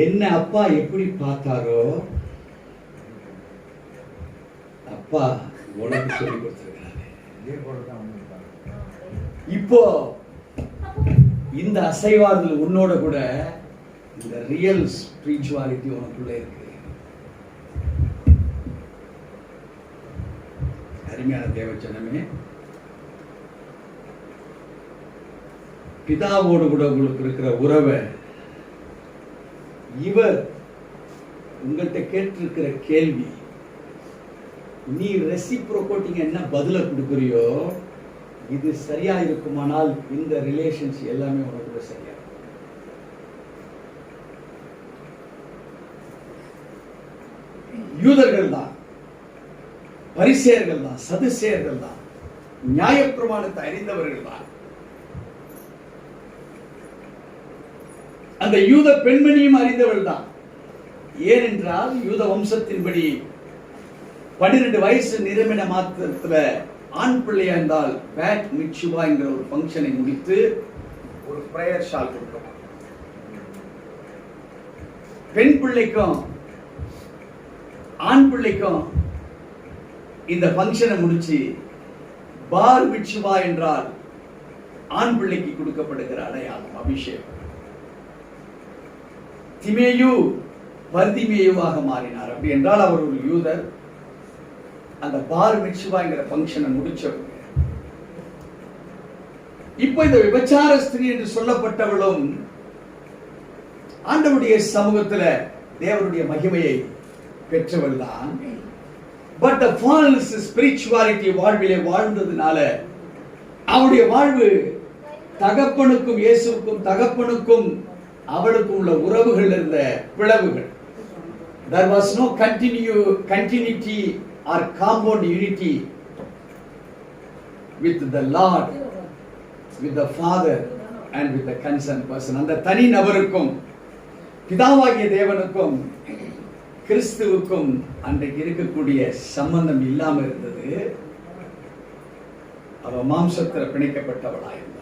என்ன அப்பா எப்படி பார்த்தாரோ அப்பா உனக்கு சொல்லி கொடுத்திருக்கிறாரு. இப்போ இந்த அசைவாதல் உன்னோட கூட இந்த ரியல் ஸ்பிரிச்சுவாலிட்டி உனக்குள்ள இருக்கு. அருமையான தேவச்சனமே, பிதாவோடு கூட உங்களுக்கு இருக்கிற உறவை இவர் உங்கள்கிட்ட கேட்டிருக்கிற கேள்வி, நீ ரெசிப்ரோகேட்டிங் என்ன பதில கொடுக்குறியோ இது சரியா இருக்குமானால் இந்த ரிலேஷன்ஸ் எல்லாமே உனக்கு சரியா. யூதர்கள் தான், பரிசேயர்கள் தான், சதுசேயர்கள் தான், நியாயப்பிரமாணத்தை அறிந்தவர்கள் தான். அந்த யூத பெண்மணியும் அறிந்தவள் தான். ஏனென்றால் யூத வம்சத்தின்படி 12 வயசு நிரம்பின மாத்திரத்துல ஆண் பிள்ளையா இருந்தால் பேட் மிட்சுவா என்கிற ஒரு ஃபங்க்ஷனை முடித்து ஒரு பிரேயர் ஷால் கொடுக்கும். பெண் பிள்ளைக்கும் ஆண் பிள்ளைக்கும் இந்த ஃபங்க்ஷனை முடிச்சு பார் மிட்சுவா என்றால் ஆண் பிள்ளைக்கு கொடுக்கப்படுகிற அடையாளம், அபிஷேகம். திமேயு பர்திமேயுவாக மாறினார். அப்படி என்றால் அவர் ஒரு யூதர். அந்த பார் மிட்சுவாங்கிற ஃபங்க்ஷனை முடிச்சவங்க. இப்போ இந்த விபச்சார ஸ்திரீ என்று சொல்லப்பட்டவளும் ஆண்டவருடைய சமூகத்துல தேவனுடைய மகிமையை பெற்றவள் தான். பட் the false spirituality வாழ்விலே வாழ்ந்ததுனால அவருடைய வாழ்வு தகப்பனுக்கும் இயேசுவுக்கும் தகப்பனுக்கும் அவளுக்கும் உள்ள உறவுகள் இருந்த பிளவுகள். There was no continuity or compound unity with the Lord, with the Father and with the concerned person. அந்த தனி நபருக்கும் பிதாவாகிய தேவனுக்கும் கிறிஸ்துவுக்கும் அன்றைக்கு இருக்கக்கூடிய சம்பந்தம் இல்லாம இருந்தது. அவ மாம்சத்தில் பிணைக்கப்பட்டவளாயிருந்தாள்.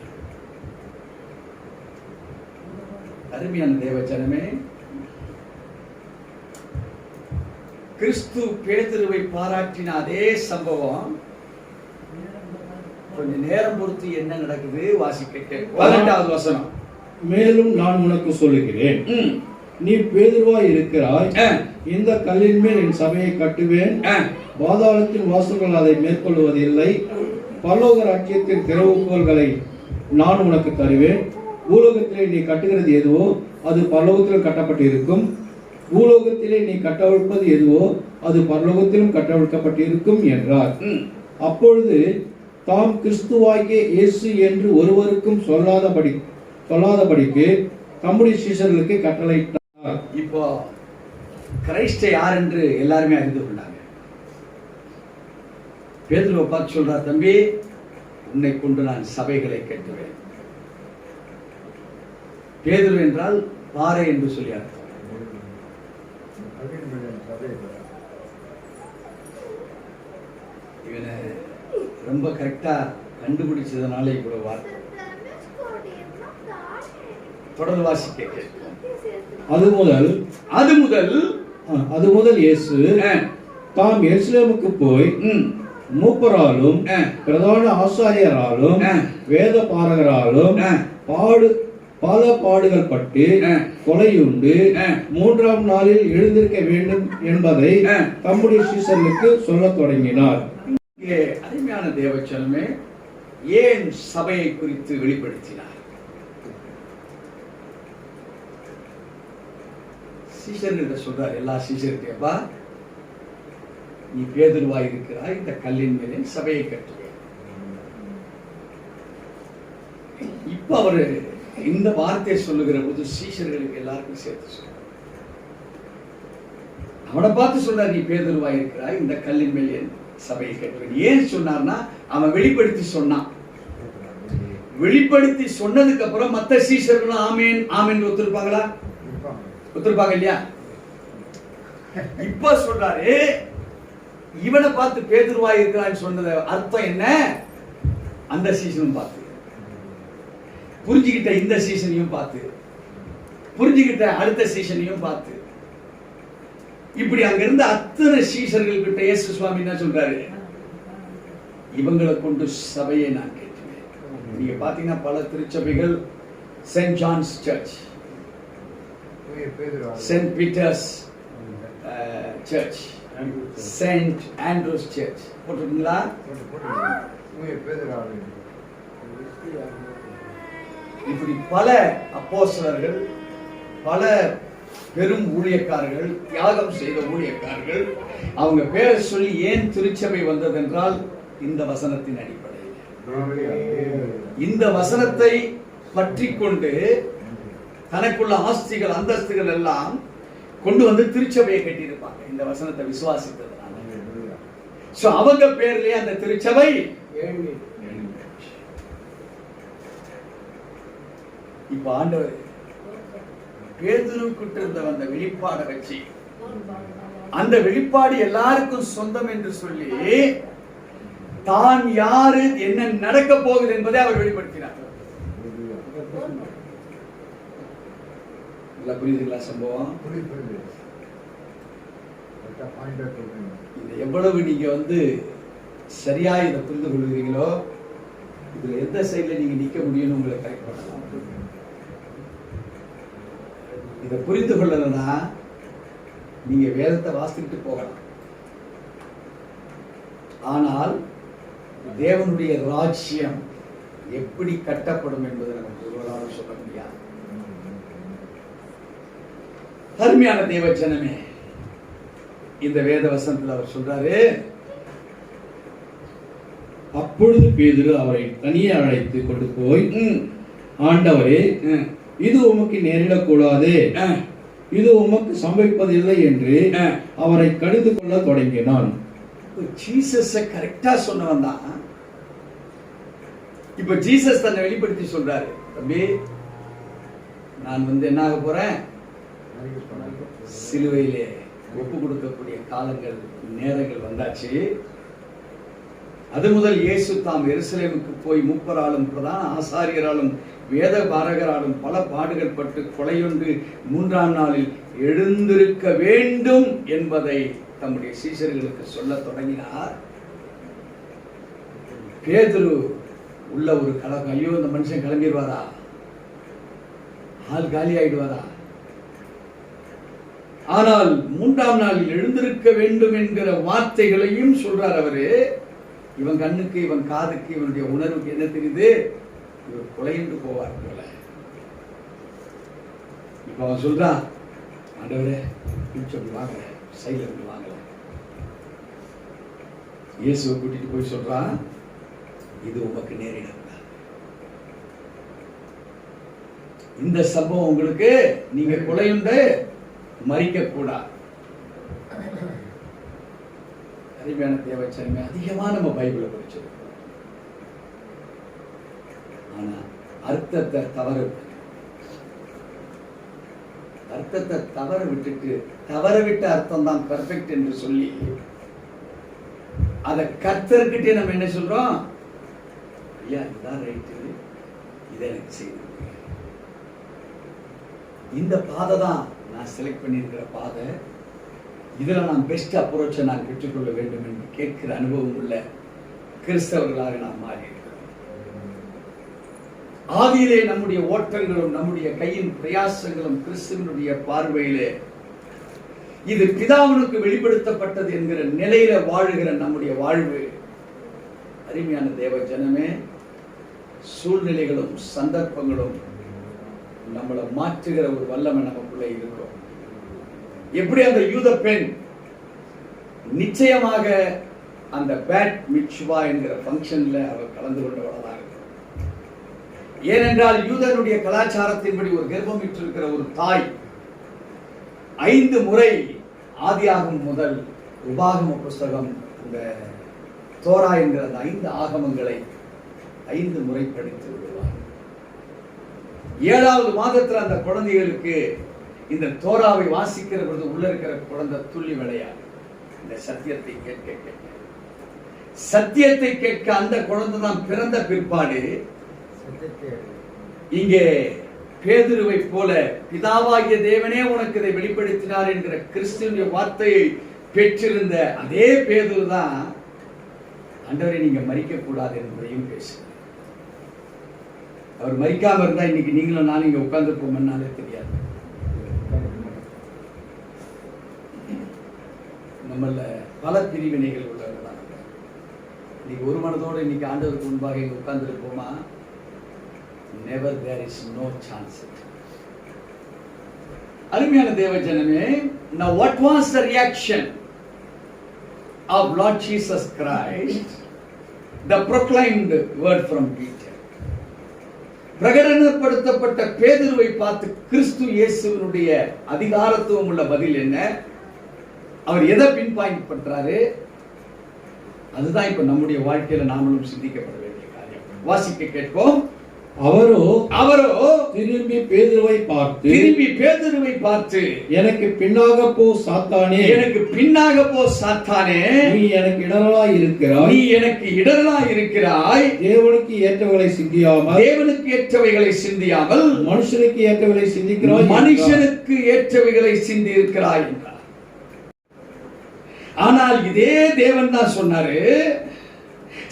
அருமையான தேவஜனமே, கிறிஸ்து பேதுருவை பாராட்டின அதே சம்பவம் கொஞ்ச நேரம் பொறுத்து என்ன நடக்குது வாசிக்க. 18வது வசனம். மேலும் நான் உனக்கு சொல்லுகிறேன், நீ பேதுருவாய் இருக்கிறாய், இந்த கல்லின் மேல் என் சபையை கட்டுவேன், பாதாளத்தின் வாசல்கள் அதை மேற்கொள்வதில்லை. பரலோக ராஜ்யத்தின் திறவுகோல்களை நான் உனக்கு தருவேன். பூலோகத்திலே நீ கட்டுகிறது எதுவோ அது பரலோகத்திலும் கட்டப்பட்டிருக்கும், பூலோகத்திலே நீ கட்டவிழ்ப்பது எதுவோ அது பரலோகத்திலும் கட்டவிழ்க்கப்பட்டிருக்கும் என்றார். அப்பொழுது தாம் கிறிஸ்துவாகிய இயேசு என்று ஒருவருக்கும் சொல்லாதபடிக்கு தம்முடைய சீஷர்களுக்கு கட்டளையிட்டார். இப்போ கிறிஸ்து யார் என்று எல்லாருமே அறிந்து கொண்டாங்க. பேதுருவை பார்த்து சொல்றார், தம்பி உன்னை கொண்டு நான் சபைகளை கட்டுவேன். பேதுரு என்றால் பாறை என்று சொல்லி அர்த்தம். இவனை ரொம்ப கரெக்டா கண்டுபிடிச்சதுனால இவ்வளவு வார்த்தை. தொடர் வாசிக்க கேட்கும். அது முதல் இயேசு தாம் எருசலேமுக்கு போய் மூப்பராலும் பிரதான ஆசாரியராலும் வேத பாரகராலும் பல பாடுகள் பட்டு கொலையுண்டு 3ஆம் நாளில் எழுந்திருக்க வேண்டும் என்பதை தம்முடைய சீஷர்களுக்கு சொல்லத் தொடங்கினார். இங்கே அருமையான தேவச்சனமே, ஏன் சபையை குறித்து வெளிப்படுத்தினார்? சீஷர்கிட்ட சொல்றார், எல்லா சீஷர்கிட்டப்பா நீ பேதுருவாய் இருக்கிறாய், இந்த கல்லின் மேலே சபையை கட்டுவேன். இப்ப அவரு இந்த வார்த்தையை சொல்லுகிற போது சீஷர்களுக்கு எல்லாருக்கும் சேர்த்து சொல்ற, அவனை பார்த்து சொல்றார், நீ பேதுருவாய் இருக்கிறாய், இந்த கல்லின் மேலே சபையை கட்டுவேன். ஏன் சொன்னார்னா அவன் வெளிப்படுத்தி சொன்னான். வெளிப்படுத்தி சொன்னதுக்கு அப்புறம் மத்த சீஷர்களும் ஆமேன் ஆமேன் ஒத்துருப்பாங்களா? ஒத்துருப்பாங்க இல்லையா? இப்ப சொல்றாரு, இவனை பார்த்து பேதுருவாய் இருக்கிறான்னு சொன்னது அர்த்தம் என்ன? அந்த சீசனும் பார்த்து புரிஞ்சுக்கிட்ட, இந்த சீசனையும் பார்த்து புரிஞ்சுக்கிட்ட, அடுத்த சீசனையும் பார்த்து, இப்படி அங்க இருந்த அத்தனை சீஷர்கள் கிட்ட இயேசு சுவாமி என்ன சொல்றாரு? இவங்களை கொண்டு சபையை நான் கேட்டுவேன். நீங்க பாத்தீங்கன்னா பல திருச்சபைகள், saint John's church, saint Peter's church, saint Andrew's church போட்டிருக்கீங்களா? இப்படி பல அப்போஸ்தலர்கள், பல பெரும் ஊழியக்காரர்கள், தியாகம் செய்த ஊழியக்காரர்கள், அவங்க பேரை சொல்லி ஏன் திருச்சபை வந்ததென்றால் இந்த வசனத்தின் அடிப்படையில். இந்த வசனத்தை பற்றி கொண்டு தனக்குள்ள ஆஸ்திகள் அந்தஸ்துகள் எல்லாம் கொண்டு வந்து திருச்சபையை கட்டியிருப்பாங்க, இந்த வசனத்தை விசுவாசித்ததுனால. அவங்க பேர்லயே அந்த திருச்சபை. இப்ப ஆண்டவர் பேதுருக்கிட்ட இருந்த அந்த வெளிப்பாடை வச்சு, அந்த வெளிப்பாடு எல்லாருக்கும் சொந்தம் என்று சொல்லி தான் யாரு, என்ன நடக்க போகுது என்பதை அவர் வெளிப்படுத்தினார். புரியுதுங்களா சம்பவம்? எவ்வளவு நீங்க சரியா இதை புரிந்து கொள்கிறீங்களோ, இதுல எந்த சைட்ல நீங்க நிக்க முடியும்னு உங்களை கரெக்ட் பண்ணலாம். இதை புரிந்து கொள்ளலன்னா நீங்க வேதத்தை வாசித்துட்டு போகலாம், ஆனால் தேவனுடைய ராஜ்யம் எப்படி கட்டப்படும் என்பதை நமக்கு ஒருவரால் சொல்ல முடியாது. அருமையான தேவ ஜனமே, இந்த வேத வசனத்தில் அவர் சொல்றாரு, அப்பொழுது பேதுரு அவரை தனியே அழைத்து கொண்டு போய், ஆண்டவரே, இது உமக்கு நேரிடக்கூடாது, இது உமக்கு சம்பவிப்பதில்லை என்று அவரை கடிந்து கொள்ள தொடங்கினான். ஜீசஸ் கரெக்டா சொன்னவன் தான். இப்ப ஜீசஸ் தன்னை வெளிப்படுத்தி சொல்றாரு, தம்பி நான் என்ன ஆக போறேன், சிலுவையிலே ஒப்பு கொடுக்கக்கூடிய காலங்கள் நேரங்கள் வந்தாச்சு. அது முதல் இயேசு தாம் எருசலேமுக்கு போய் மூப்பராலும் பிரதான ஆசாரியராலும் வேத பாரகராலும் பல பாடுகள் பட்டு கொலையுண்டு 3ஆம் நாளில் எழுந்திருக்க வேண்டும் என்பதை தம்முடைய சீஷர்களுக்கு சொல்ல தொடங்கினார். பேதுரு உள்ள ஒரு கலகம், ஐயோ இந்த மனுஷன் கிளம்பிடுவாரா, ஆள் காலி ஆயிடுவாரா ஆனால் 3ஆம் நாளில் எழுந்திருக்க வேண்டும் என்கிற வார்த்தைகளையும் சொல்றார் அவரு. இவன் கண்ணுக்கு, இவன் காதுக்கு, இவனுடைய உணர்வுக்கு என்ன தெரியுது? இவர் கொலைந்து போவார் போல. இப்ப அவன் சொல்றான், ஆண்டவரே சொல்லி வாங்கல, சைலண்ட் வாங்கல. இயேசுவை கூட்டிட்டு போய் சொல்றான், இது உமக்கு நேரிடும். இந்த சம்பவம் உங்களுக்கு, நீங்க கொலையுண்டு மறிக்க கூடாது. அருமையான தேவச்சனமே, அதிகமா நம்ம பைபிளை படிச்சிருக்கோம். ஆனா அர்த்தத்தை தவற விட்டுட்டு, தவற விட்ட அர்த்தம் தான் பெர்ஃபெக்ட் என்று சொல்லி அதை கர்த்தர்கிட்டே நம்ம என்ன சொல்றோம்? ஐயா இதுதான் ரைட்டு, இதை எனக்கு செய்து. இந்த பாதை தான் நான் செலக்ட் பண்ணியிருக்கிற பாதை, இதுல நான் பெஸ்ட் அப்ரோச்சை நான் பெற்றுக்கொள்ள வேண்டும் என்று கேட்கிற அனுபவம் உள்ள கிறிஸ்தவர்களாக நாம் மாறி இருக்கிறோம். ஆதியிலே நம்முடைய ஓட்டங்களும் நம்முடைய கையின் பிரயாசங்களும் கிறிஸ்துவனுடைய பார்வையிலே இது பிதாவினுக்கு வெளிப்படுத்தப்பட்டது என்கிற நிலையில வாழுகிற நம்முடைய வாழ்வு. அருமையான தேவ ஜனமே, சூழ்நிலைகளும் சந்தர்ப்பங்களும் நம்மளை மாற்றுகிற ஒரு வல்லமை நமக்குள்ள இருக்கும். எப்படி அந்த யூத பெண் நிச்சயமாக அந்த பேட் மிட்சுவா என்கிற ஃபங்க்ஷன்ல அவர் கலந்து கொண்டவளதாக இருக்கும். ஏனென்றால் யூதனுடைய கலாச்சாரத்தின்படி ஒரு கர்ப்பமிட்டிருக்கிற ஒரு தாய் 5 முறை ஆதியாகமம் முதல் உபாகம புஸ்தகம், இந்த தோரா என்கிற அந்த 5 ஆகமங்களை 5 முறை படித்து விடுவார். 7வது மாதத்துல அந்த குழந்தைகளுக்கு இந்த தோராவை வாசிக்கிற பொழுது உள்ள இருக்கிற குழந்தை துள்ளி விளையாது. இந்த சத்தியத்தை கேட்க அந்த குழந்தை தான் பிறந்த பிற்பாடு இங்கே பேதுருவை போல பிதாவாகிய தேவனே உனக்கு இதை வெளிப்படுத்தினார் என்கிற கிறிஸ்துவினுடைய வார்த்தையை பெற்றிருந்த அதே பேதுரு தான் ஆண்டவரே நீங்க மரிக்க கூடாது என்பதையும் பேசுகிறார். அவர் மரிக்காம இருந்தா இன்னைக்கு நீங்களும் நானும் இங்க உட்கார்ந்துருப்போம்னாலே தெரியாது. நம்மள பல பிரிவினைகள் உள்ளவர்கள் தான். இன்னைக்கு ஒரு மனதோடு இன்னைக்கு ஆண்டவருக்கு முன்பாக இங்க உட்கார்ந்து இருப்போமா? Never, there is no chance. அருமையான தேவ ஜனமே, now what was the reaction of Lord Jesus Christ, the proclaimed word from Peter? பிரகடனப்படுத்தப்பட்ட பேதுருவை பார்த்து கிறிஸ்து இயேசுவினுடைய அதிகாரத்துவம் உள்ள பதில் என்ன? அவர் எதை பின் பாயிண்ட் பண்றாரு? அதுதான் இப்ப நம்முடைய வாழ்க்கையில நாமளும் சிந்திக்கப்பட வேண்டிய காரியம். வாசிக்க கேட்போம். அவரோ திரும்பி பேதுருவை பார்த்து எனக்கு பின்னாக போ சாத்தானே, நீ எனக்கு இடரலாய் இருக்கிறாய், தேவனுக்கு ஏற்றவைகளை சிந்தியாமல் மனுஷனுக்கு ஏற்றவைகளை சிந்தியிருக்கிறாய் என்றார். ஆனால் இதே தேவன் தான் சொன்னாரு,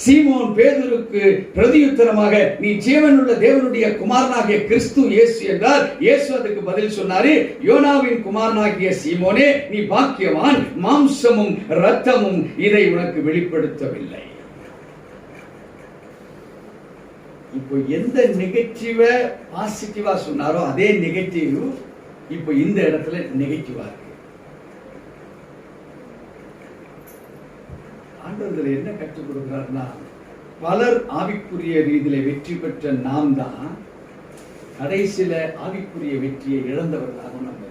சீமோன் பேதுருக்கு பிரதியுத்தரமாக நீ ஜீவனுள்ள தேவனுடைய குமாரனாகிய கிறிஸ்து இயேசு என்றார். இயேசு அதுக்கு பதில் சொன்னாரு, யோனாவின் குமாரனாகிய சீமோனே நீ பாக்கியவான், மாம்சமும் இரத்தமும் இதை உனக்கு வெளிப்படுத்தவில்லை. இப்போ எந்த நெகட்டிவ பாசிட்டிவா சொன்னாரோ அதே நெகட்டிவ் இப்போ இந்த இடத்துல நெகட்டிவா இருக்கு. ஆண்டவர்கள் என்ன கற்றுக் கொடுக்கிறார்னா, பலர் ஆவிக்குரிய ரீதியில வெற்றி பெற்ற நாம் தான் கடைசியில ஆவிக்குரிய வெற்றியை இழந்தவர்களாக நம்ம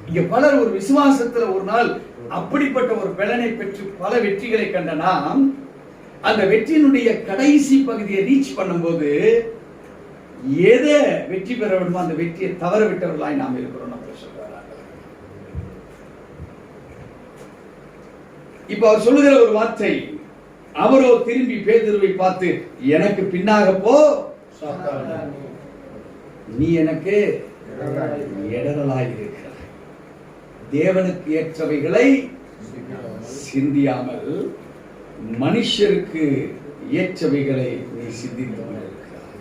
இங்க பலர் ஒரு விசுவாசத்துல ஒரு நாள் அப்படிப்பட்ட ஒரு பலனை பெற்று பல வெற்றிகளை கண்ட நாம் அந்த வெற்றியினுடைய கடைசி பகுதியை ரீச் பண்ணும்போது எதை வெற்றி பெற வேண்டுமோ அந்த வெற்றியை தவற விட்டவர்களாய் நாம் இருக்கிறோம். இப்ப அவர் சொல்லுகிற ஒரு வார்த்தை, அவரோ திரும்பி பேதுருவை பார்த்து எனக்கு பின்னாக போ சாத்தானே, நீ எனக்கு இடரலாய் இருக்கிறாய், தேவனுக்கு ஏற்றவைகளை சிந்தியாமல் மனுஷருக்கு ஏற்றவைகளை நீ சிந்தித்து இருக்கிறாய்.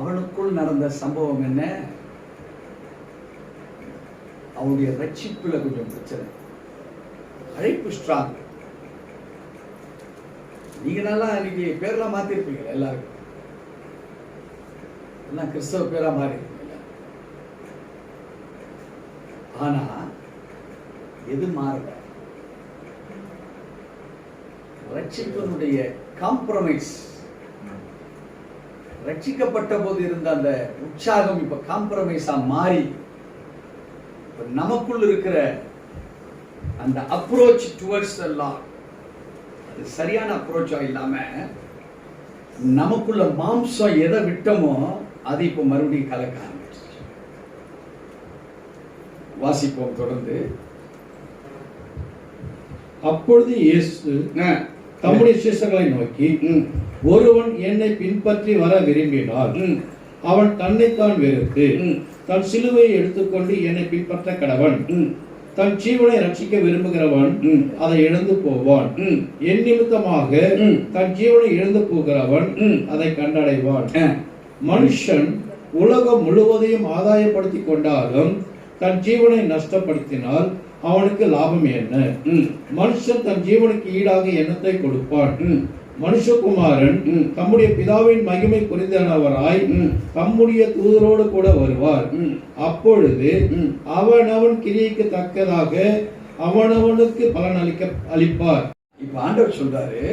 அவனுக்குள் நடந்த சம்பவம் என்ன? அவனுடைய ரட்சிப்புல கொஞ்சம் பிரச்சனை. அழைப்பு ஸ்ட்ராங். நீங்க நல்லா இன்னைக்கு பேர்லாம் மாத்திருப்பீங்க, எல்லாருக்கும் எல்லாம் கிறிஸ்தவ பேரா மாறி இருப்பீங்க. ஆனா எது மாறல? ரட்சிப்பினுடைய காம்ப்ரமைஸ். ரட்சிக்கப்பட்ட போது இருந்த அந்த உற்சாகம் இப்ப காம்ப்ரமைஸா மாறி நமக்குள் இருக்கிற அந்த அப்ரோச் டுவர்ட்ஸ் தி லார்ட் அது சரியான அப்ரோச்சா இல்லாம நமக்குள்ள மாம்சம் எதை விட்டோமோ அது இப்ப மறுபடியும் கலக்க ஆரம்பிச்சு. வாசிப்போம் தொடர்ந்து. அப்பொழுது இயேசு தம்முடைய சீஷர்களை நோக்கி, ஒருவன் என்னை பின்பற்றி வர விரும்பினால் அவன் தன்னைத்தான் வெறுத்து தன் சிலுவையை எடுத்துக்கொண்டு என்னை பின்பற்ற கடவன். தன் ஜீவனை ரட்சிக்க விரும்புகிறவன் அதை இழந்து போவான். என் நிமித்தமாக தன் ஜீவனை இழந்து போகிறவன் அதை கண்டடைவான். மனுஷன் உலகம் முழுவதையும் ஆதாயப்படுத்திக் கொண்டாலும் தன் ஜீவனை நஷ்டப்படுத்தினால் அவனுக்கு லாபம் என்ன? மனுஷன் தன் ஜீவனுக்கு ஈடாக எண்ணத்தை கொடுப்பான். மனுஷகுமாரன் தம்முடைய பிதாவின் மகிமை குறித்தவராய் தம்முடைய தூதரோடு கூட வருவார். அப்பொழுது அவனவன் கிரியைக்கு தக்கதாக அவனவனுக்கு பலன் அளிப்பார். இப்ப ஆண்டவர் சொல்றாரு,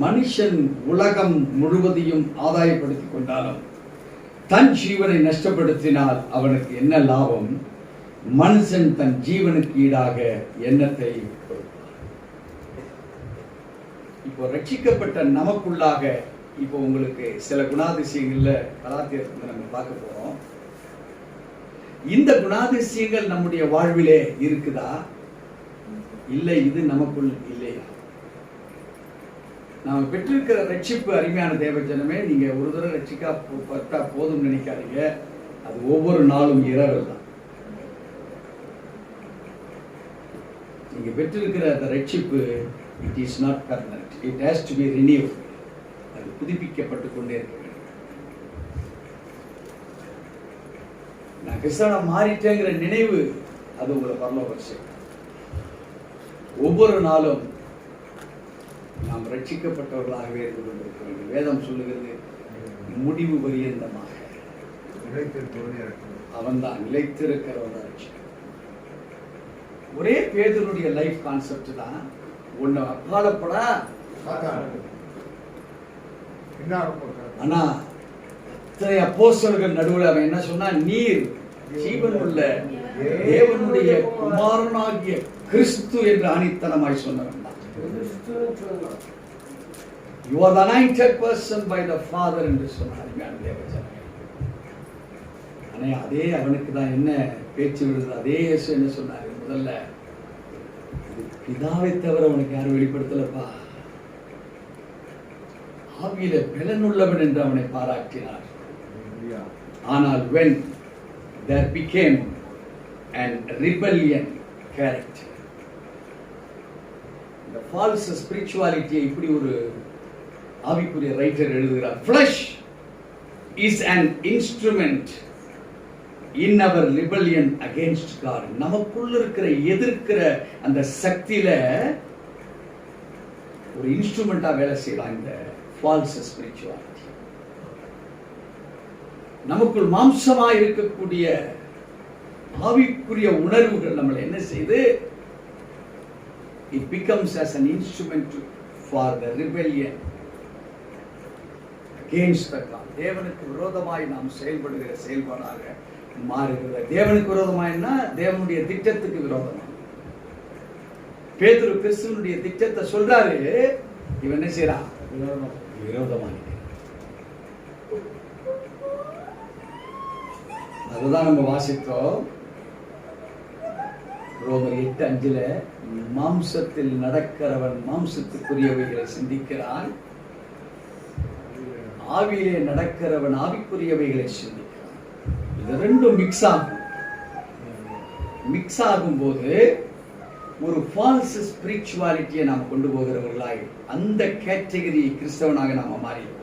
மனுஷன் உலகம் முழுவதையும் ஆதாயப்படுத்திக் கொண்டாலும் தன் ஜீவனை நஷ்டப்படுத்தினால் அவனுக்கு என்ன லாபம்? மனுஷன் தன் ஜீவனுக்கு ஈடாக எண்ணத்தை கொடுப்பார். இப்போ ரட்சிக்கப்பட்ட நமக்குள்ளாக இப்போ உங்களுக்கு சில குணாதிசயங்கள்ல கலாத்தியத்தை நம்ம பார்க்க போறோம். இந்த குணாதிசயங்கள் நம்முடைய வாழ்விலே இருக்குதா? இல்லை, இது நமக்குள் இல்லையா? நாம் பெற்றிருக்கிற ரட்சிப்பு, அருமையான தேவஜனமே, நீங்க ஒரு தடவை ரட்சிக்கப்பட்டா போதும் நினைக்காதீங்க. அது ஒவ்வொரு நாளும் இரவல் தான். நீங்க பெற்றிருக்கிற அந்த ரட்சிப்பு it is not permanent. It has to be renewed. அது புதுப்பிக்கப்பட்டு கொண்டே இருக்க வேண்டும். நான் கிறிஸ்தவனா மாறிட்டேங்கிற நினைவு அது உங்களை பரலோகம் செய்யும். ஒவ்வொரு நாளும் நாம் ரட்சிக்கப்பட்டவர்களாகவே இருந்து கொண்டிருக்க வேண்டும். வேதம் சொல்லுகிறது, முடிவு பரியந்தமாக அவன் தான் நிலைத்திருக்கிறவன் தான் ரட்சிக்க. ஒரே பேதுருடைய லைஃப் கான்செப்ட் தான். உன்னை அப்பாலப்படா, ஆனா அத்தனை அப்போஸ்தலர்கள் நடுவில் அவன் என்ன சொன்னா, நீர் ஜீவன் உள்ள தேவனுடைய குமாரனாகிய கிறிஸ்து என்று ஆணித்தனமாய் சொன்னவன் தான். You are the anointed person by the Father என்று சொன்னார். ஆனா அதே அவனுக்கு தான் என்ன பேச்சு விடுது? அதே இயேசு என்ன சொன்னார்? முதல்ல பிதாவை தவிர அவனுக்கு யாரும் வெளிப்படுத்தலப்பா. ஆவியில பலனுள்ளவன் என்று அவனை பாராட்டினார். ஆனால் when there became an rebellion character, the false spirituality, இப்படி ஒரு ஆவிக்குரிய ரைட்டர் எழுதுகிறார், flesh is an instrument in our rebellion against God. நமக்குள்ள இருக்கிற எதிர்க்கிற அந்த சக்தியில ஒரு இன்ஸ்ட்ருமெண்டா வேலை செய்யலாம் இந்த ஃபால்ஸ் ஸ்பிரிச்சுவாலிட்டி. நமக்குள் மாம்சமா இருக்கக்கூடிய ஆவிக்குரிய உணர்வுகள் நம்மளை என்ன செய்து, it becomes as an instrument for the rebellion against the God. தேவனுக்கு விரோதமாய் நாம் செயல்படுகிற செயல்பாடாக மாறுகிறது. தேவனுக்கு விரோதமாய்னா தேவனுடைய திட்டத்துக்கு விரோதமா. பேதுரு கிறிஸ்துவனுடைய திட்டத்தை சொல்றாரு, இவன் என்ன செய்யறான்? விரோதமாக. அதுதான் நம்ம வாசித்தோம். ரோமர் 8:5 மாம்சத்தில் நடக்கிறவன் மாம்சத்துக்குரியவைகளை சிந்திக்கிறான், ஆவியிலே நடக்கிறவன் ஆவிக்குரியவைகளை சிந்திக்கிறான். இது ரெண்டும் மிக்ஸ் ஆகும்போது ஒரு ஃபால்ஸ் ஸ்பிரிச்சுவாலிட்டியை நாம் கொண்டு போகிறவர்களாய் அந்த கேட்டகரி கிறிஸ்தவனாக நாம மாறிடுவோம்.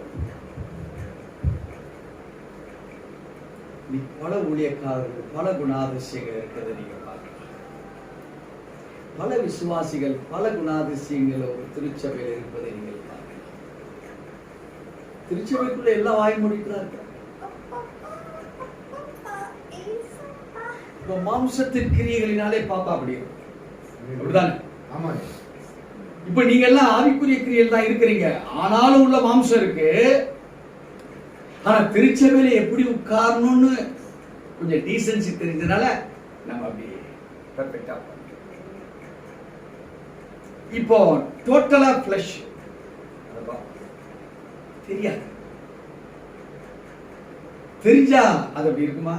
இன்னைக்கு பல ஊழியக்காரர்கள், பல குணாதிசயங்கள் இருக்கிறத நீங்க பார்க்கலாம். பல விசுவாசிகள் பல குணாதிசயங்கள் ஒரு திருச்சபையில் இருப்பதை நீங்கள் பார்க்கலாம். திருச்சபைக்குள்ள எல்லாம் வாய் முடிக்கிறார்கள். இப்ப மாம்சத்தின் கிரியைகளினாலே பாப்பா அப்படி இருக்கும். அப்படிதானே? இப்ப நீங்க எல்லாம் ஆவிக்குரிய கிரியைகள் தான் இருக்கிறீங்க, ஆனாலும் உள்ள மாம்சம் இருக்கு. ஆனா திருச்சபையில எப்படி உட்காரணும்னு கொஞ்சம் டீசன்சி தெரிஞ்சதுனால நம்ம அப்படி பெர்ஃபெக்ட்டா பண்றோம். இப்போ டோட்டலா ஃப்ளஷ் தெரியாது. தெரிஞ்சா அது அப்படி இருக்குமா?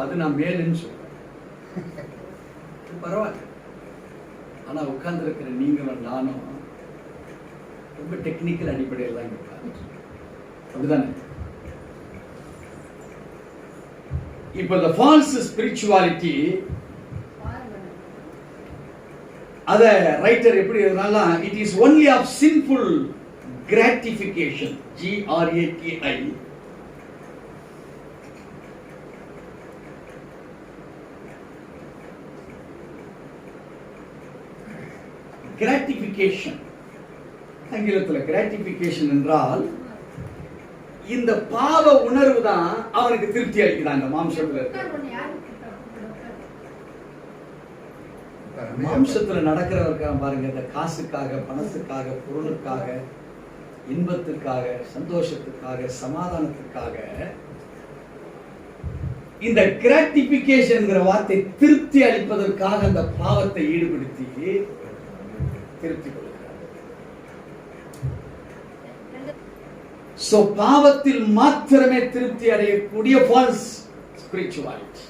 அது நான் மேலுன்னு சொல்றேன். பரவாயில்ல. ஆனா உட்கார்ந்து இருக்கிற நீங்களும் நானும் ரொம்ப டெக்னிக்கல் அடிப்படையில் தான் உட்கார்ந்து, அப்படிதானே? இப்போ the false spirituality அத ரைட்டர் எப்படி எழுதினாலும் it is only of sinful gratification, grati, gratification. ஆங்கிலத்தில் கிராட்டிபிகேஷன் என்றால் இந்த பாவ உணர்வு தான் அவனுக்கு திருப்தி அளிக்குது. அந்த மாம்சத்துல மாம்சத்துல நடக்கிறவருக்காக பாருங்க, இந்த காசுக்காக, பணத்துக்காக, பொருளுக்காக, இன்பத்துக்காக, சந்தோஷத்துக்காக, சமாதானத்துக்காக இந்த கிராட்டிபிகேஷன் வார்த்தை திருப்தி அளிப்பதற்காக அந்த பாவத்தை ஈடுபடுத்தி திருப்தி கொள்கிறார். சோ பாவத்தில் மாத்திரமே திருப்தி அடையக்கூடிய ஃபால்ஸ் ஸ்பிரிச்சுவாலிட்டி.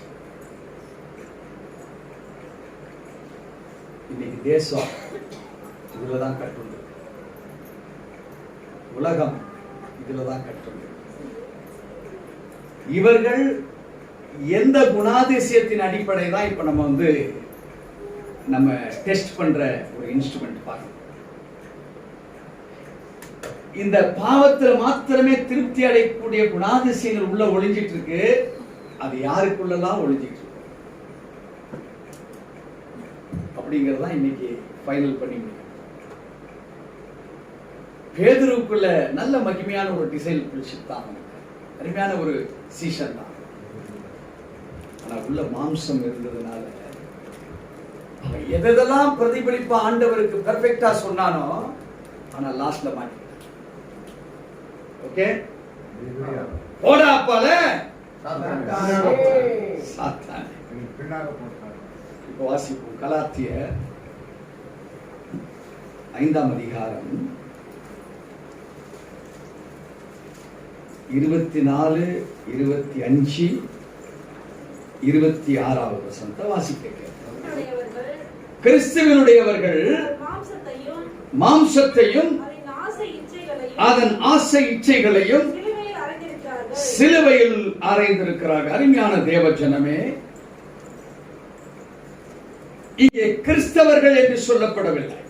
இன்னைக்கு தேசம் இதுலதான் கட்டுண்டு, உலகம் இதுலதான் கட்டுண்டு. இவர்கள் எந்த குணாதிசயத்தின் அடிப்படை தான் இப்ப நம்ம டெஸ்ட் பண்ற ஒரு இன்ஸ்ட்ருமெண்ட் பார்க்கணும். இந்த பாவத்துல மாத்திரமே திருப்தி அடையக்கூடிய குணாதிசயங்கள் உள்ள ஒளிஞ்சிட்டு இருக்கு. அது யாருக்குள்ளலாம் ஒளிஞ்சிட்டு இருக்கு அப்படிங்கறதான் இன்னைக்கு ஃபைனல் பண்ணி முடியும். பேதுருவுக்குள்ள நல்ல மகிமையான ஒரு டிசைபிள்ஷிப் தான், அருமையான ஒரு சீசன் தான். ஆனா உள்ள மாம்சம் இருந்ததுனால அவன் எதெல்லாம் பிரதிபலிப்பா ஆண்டவருக்கு பெர்ஃபெக்ட்டா சொன்னானோ, ஆனா லாஸ்ட்ல மாட்டிட்டான். ஓகே, போடா அப்பால சாத்தான். இப்போ வாசிப்போம் கலாத்தியர் 5ஆம் அதிகாரம் 24, 25, 26 வசனத்தை வாசிக்க. கிறிஸ்துவினுடையவர்கள் மாம்சத்தையும் அதன் ஆசை இச்சைகளையும் சிலுவையில் அறைந்திருக்கிறார்கள். அருமையான தேவ ஜனமே, இங்கே கிறிஸ்தவர்கள் என்று சொல்லப்படவில்லை.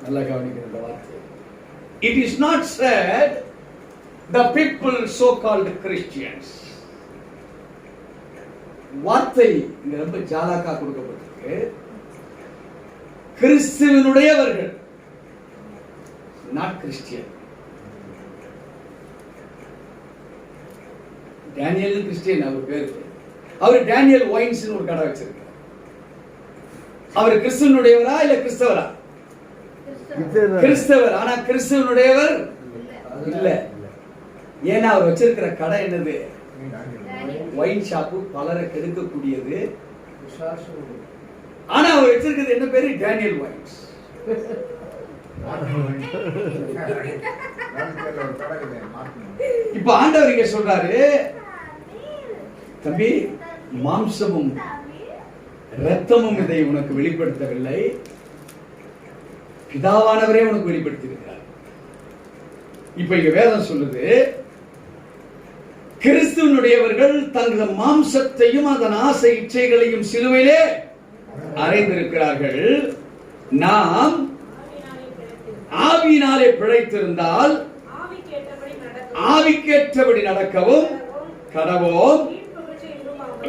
நல்ல கவனிக்கிற இந்த வார்த்தை. It is not said the people so called Christians. வார்த்தை இங்க ரொம்ப ஜாலாக்கா கொடுக்கப்பட்டிருக்கு. கிறிஸ்துவினுடையவர்கள், not Christian. டேனியல் கிறிஸ்டியன் அவர் பேரு. அவர் டேனியல் ஒயின்ஸ் ஒரு கடை வச்சிருக்கார். அவர் கிறிஸ்துவனுடையவரா இல்ல கிறிஸ்தவரா? கிறிஸ்தவர். ஆனா கிறிஸ்துவனுடையவர் இல்ல. ஏன்னா அவர் வச்சிருக்கிற கடை என்னது? ஒயின் ஷாப்பு, பலரை கெடுக்கக்கூடியது. ஆனா அவர் வச்சிருக்கிறது என்ன பேரு? Daniel wines. இப்ப ஆண்டவர் இங்க சொல்றாரு, தம்பி, மாம்சமும் இரத்தமும் இதை உனக்கு வெளிப்படுத்தவில்லை, பிதாவானவரே உனக்கு வெளிப்படுத்தியிருக்கிறார். இப்ப இங்க வேதம் சொல்லுது, கிறிஸ்துவனுடையவர்கள் தங்கள் மாம்சத்தையும் அதன் ஆசை இச்சைகளையும் சிலுவையிலே அறைந்திருக்கிறார்கள். நாம் ஆவியினாலே பிழைத்திருந்தால் ஆவிக்கேற்றபடி நடக்கவும் கடவோம்,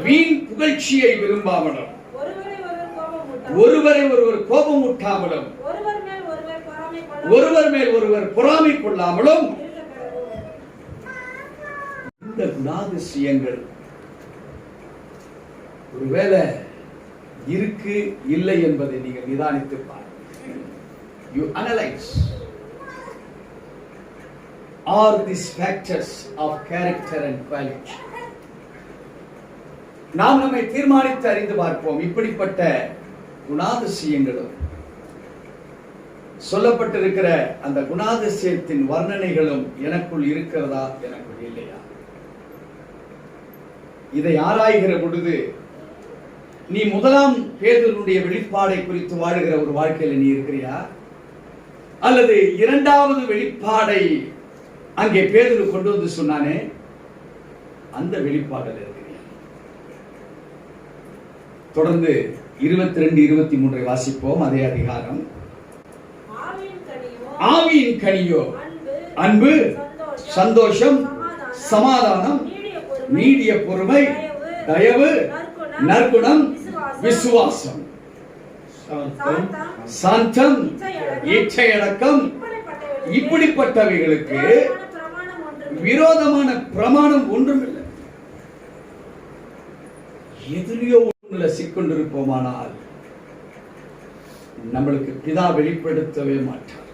வீண் புகழ்ச்சியை விரும்பாமலும், ஒருவரை ஒருவர் கோபமூட்டாமலும், ஒருவர் மேல் ஒருவர் பொறாமை கொள்ளாமலும் இந்த குணாதிசயங்கள் ஒருவேளை இருக்கு இல்லை என்பதை நீங்கள் நிதானித்து பாருங்கள். You analyze. Are these factors of character and quality? நாம் நம்மை தீர்மானித்து அறிந்து பார்ப்போம். இப்படிப்பட்ட குணாதிசயங்களும் சொல்லப்பட்டிருக்கிற அந்த குணாதிசயத்தின் வர்ணனைகளும் எனக்குள் இருக்கிறதா, எனக்குள் இல்லையா? இதை ஆராய்கிற பொழுது நீ முதலாம் பேதுருடைய வெளிப்பாடை குறித்து வாழுகிற ஒரு வாழ்க்கையில் நீ இருக்கிறியா, அல்லது இரண்டாவது வெளிப்பாடை அங்கே பேதுரு கொண்டு வந்து சொன்னானே அந்த வெளிப்பாடில் இருக்கிறியா? தொடர்ந்து 22, 23 வாசிப்போம். அதே அதிகாரம். ஆவியின் கனியோ அன்பு, சந்தோஷம், சமாதானம், நீடிய பொறுமை, தயவு, நற்குணம், விசுவாசம், சாந்தம், இச்சையடக்கம், இப்படிப்பட்டவைகளுக்கு விரோதமான பிரமாணம் ஒன்றுமில்லை. எதிலையோ ஒன்றுல சிக்கொண்டிருப்போமானால் நம்மளுக்கு பிதா வெளிப்படுத்தவே மாட்டார்.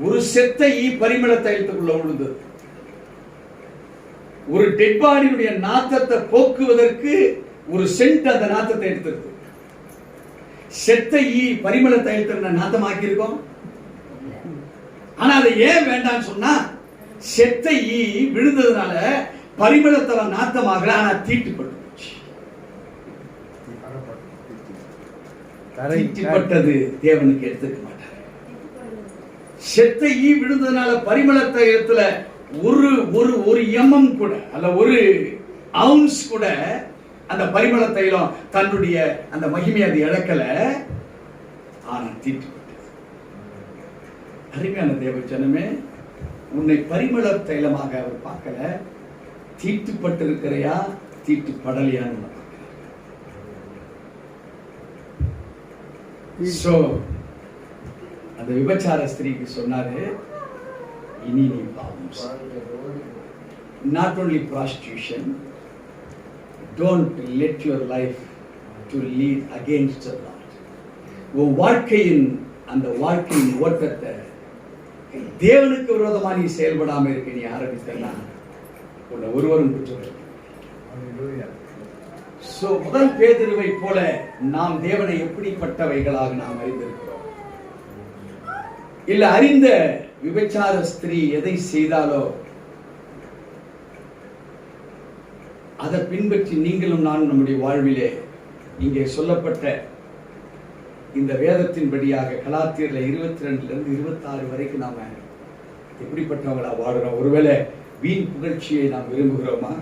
ஒரு செத்த பரிமள தைலத்துக்குள்ள விழுந்தது. ஒரு டெட் பாடியுடைய நாத்தத்தை போக்குவதற்கு ஒரு சென்ட் அந்த நாத்தத்தை எடுத்திருக்கு. செத்த பரிமள தைலத்தை நாத்தமாக்கி இருக்கோம். ஆனா அதை ஏன் வேண்டாம்னு சொன்னா, செத்த விழுந்ததுனால பரிமளத்தல நாத்தமாகல, ஆனா தீட்டுப்பட்டு தீட்டுப்பட்டது தேவனுக்கு எடுத்துக்க மாட்டார். செத்த விழுந்ததுனால பரிமள தைலத்துல ஒரு ஒரு ஒரு எம்எம் கூட அல்ல, ஒரு அவுன்ஸ் கூட அந்த பரிமள தைலம் தன்னுடைய அந்த மகிமை அது இழக்கல, ஆனா தீட்டுப்பட்டது. அருமையான தேவ ஜனமே, உன்னை பரிமள தைலமாக அவர் பார்க்கல, தீட்டுப்பட்டிருக்கிறையா தீட்டுப்படலையான்னு பார்க்கிறார். அந்த விபச்சார ஸ்திரீக்கு சொன்னாரு, இனி நீ பாவம். Not only prostitution, don't let your life to lead against the Lord. உன் வாழ்க்கையின் அந்த வாழ்க்கையின் ஓட்டத்தை தேவனுக்கு விரோதமா நீ செயல்படாம இருக்க நீ ஆரம்பித்தா உன்னை ஒருவரும் குற்றம். முதல் பேதுருவை போல நாம் தேவனை எப்படிப்பட்டவைகளாக நாம் அறிந்திருக்கிறோம். இல்ல அறிந்த விபச்சார ஸ்திரீ எதை செய்தாலோ அதை பின்பற்றி நீங்களும் நானும் நம்முடைய வாழ்விலே இங்கே சொல்லப்பட்ட இந்த வேதத்தின்படியாக கலாத்தியர்ல 22 இருந்து 26 வரைக்கும் நாம எப்படிப்பட்டவங்களா வாடுறோம்? ஒருவேளை வீண் புகழ்ச்சியை நாம் விரும்புகிறோமா,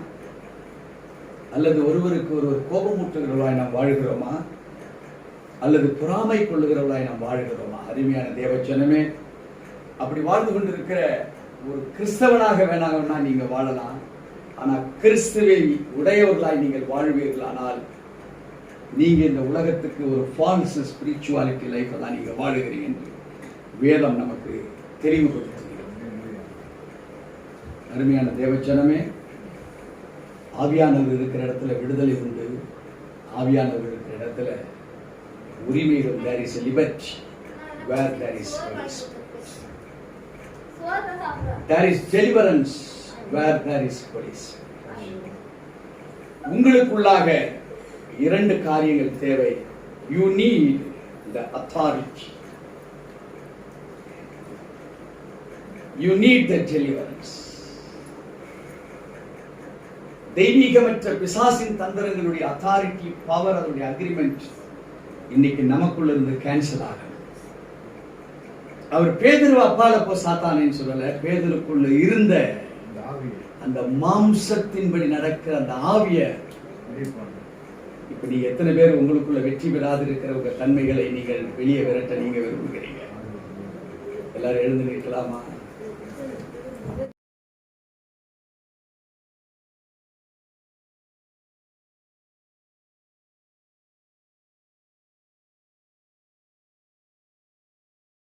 அல்லது ஒருவருக்கு ஒருவர் கோபமூட்டுகிறவர்களாய் நாம் வாழ்கிறோமா, அல்லது பொறாமை கொள்ளுகிறவர்களாய் நாம் வாழ்கிறோமா? அருமையான தேவஜனமே, அப்படி வாழ்ந்து கொண்டிருக்கிற ஒரு கிறிஸ்தவனாக வேணாங்கன்னா நீங்க வாழலாம். ஆனா கிறிஸ்துவை உடையவர்களாய் நீங்கள் வாழ்வீர்களானால் நீங்க இந்த உலகத்துக்கு ஒரு ஃபால்ஸ் ஸ்பிரிச்சுவாலிட்டி லைஃப் தான் நீங்க வாழுகிறீங்க என்று வேதம் நமக்கு தெளிவுபடுத்துகிறது. அருமையான தேவஜனமே, ஆவியானவர் இருக்கிற இடத்துல விடுதலை உண்டு, ஆவியானவர் இருக்கிற இடத்துல உரிமைகள். There is a liberty where there is Holy Spirit. There is deliverance where there is Holy Spirit. உங்களுக்குள்ளாக 2 காரியங்கள் தேவை. You need the authority. You need the deliverance. தெய்வீகமற்ற பிசாசின் தந்திரங்களுடைய அத்தாரிட்டி, பவர், அதனுடைய அக்ரிமெண்ட் இன்னைக்கு நமக்குள்ள இருந்து கேன்சல் ஆகும். அவர் பேதுரு அப்பால போ சாத்தானேன்னு சொல்லல, பேதுருக்குள்ள இருந்த அந்த மாம்சத்தின்படி நடக்கிற அந்த ஆவிய. இப்ப நீங்க எத்தனை பேர் உங்களுக்குள்ள வெற்றி பெறாது இருக்கிற உங்க தன்மைகளை நீங்கள் வெளியே விரட்ட நீங்க விரும்புகிறீங்க? எல்லாரும் எழுந்து நிற்கலாமா? வந்து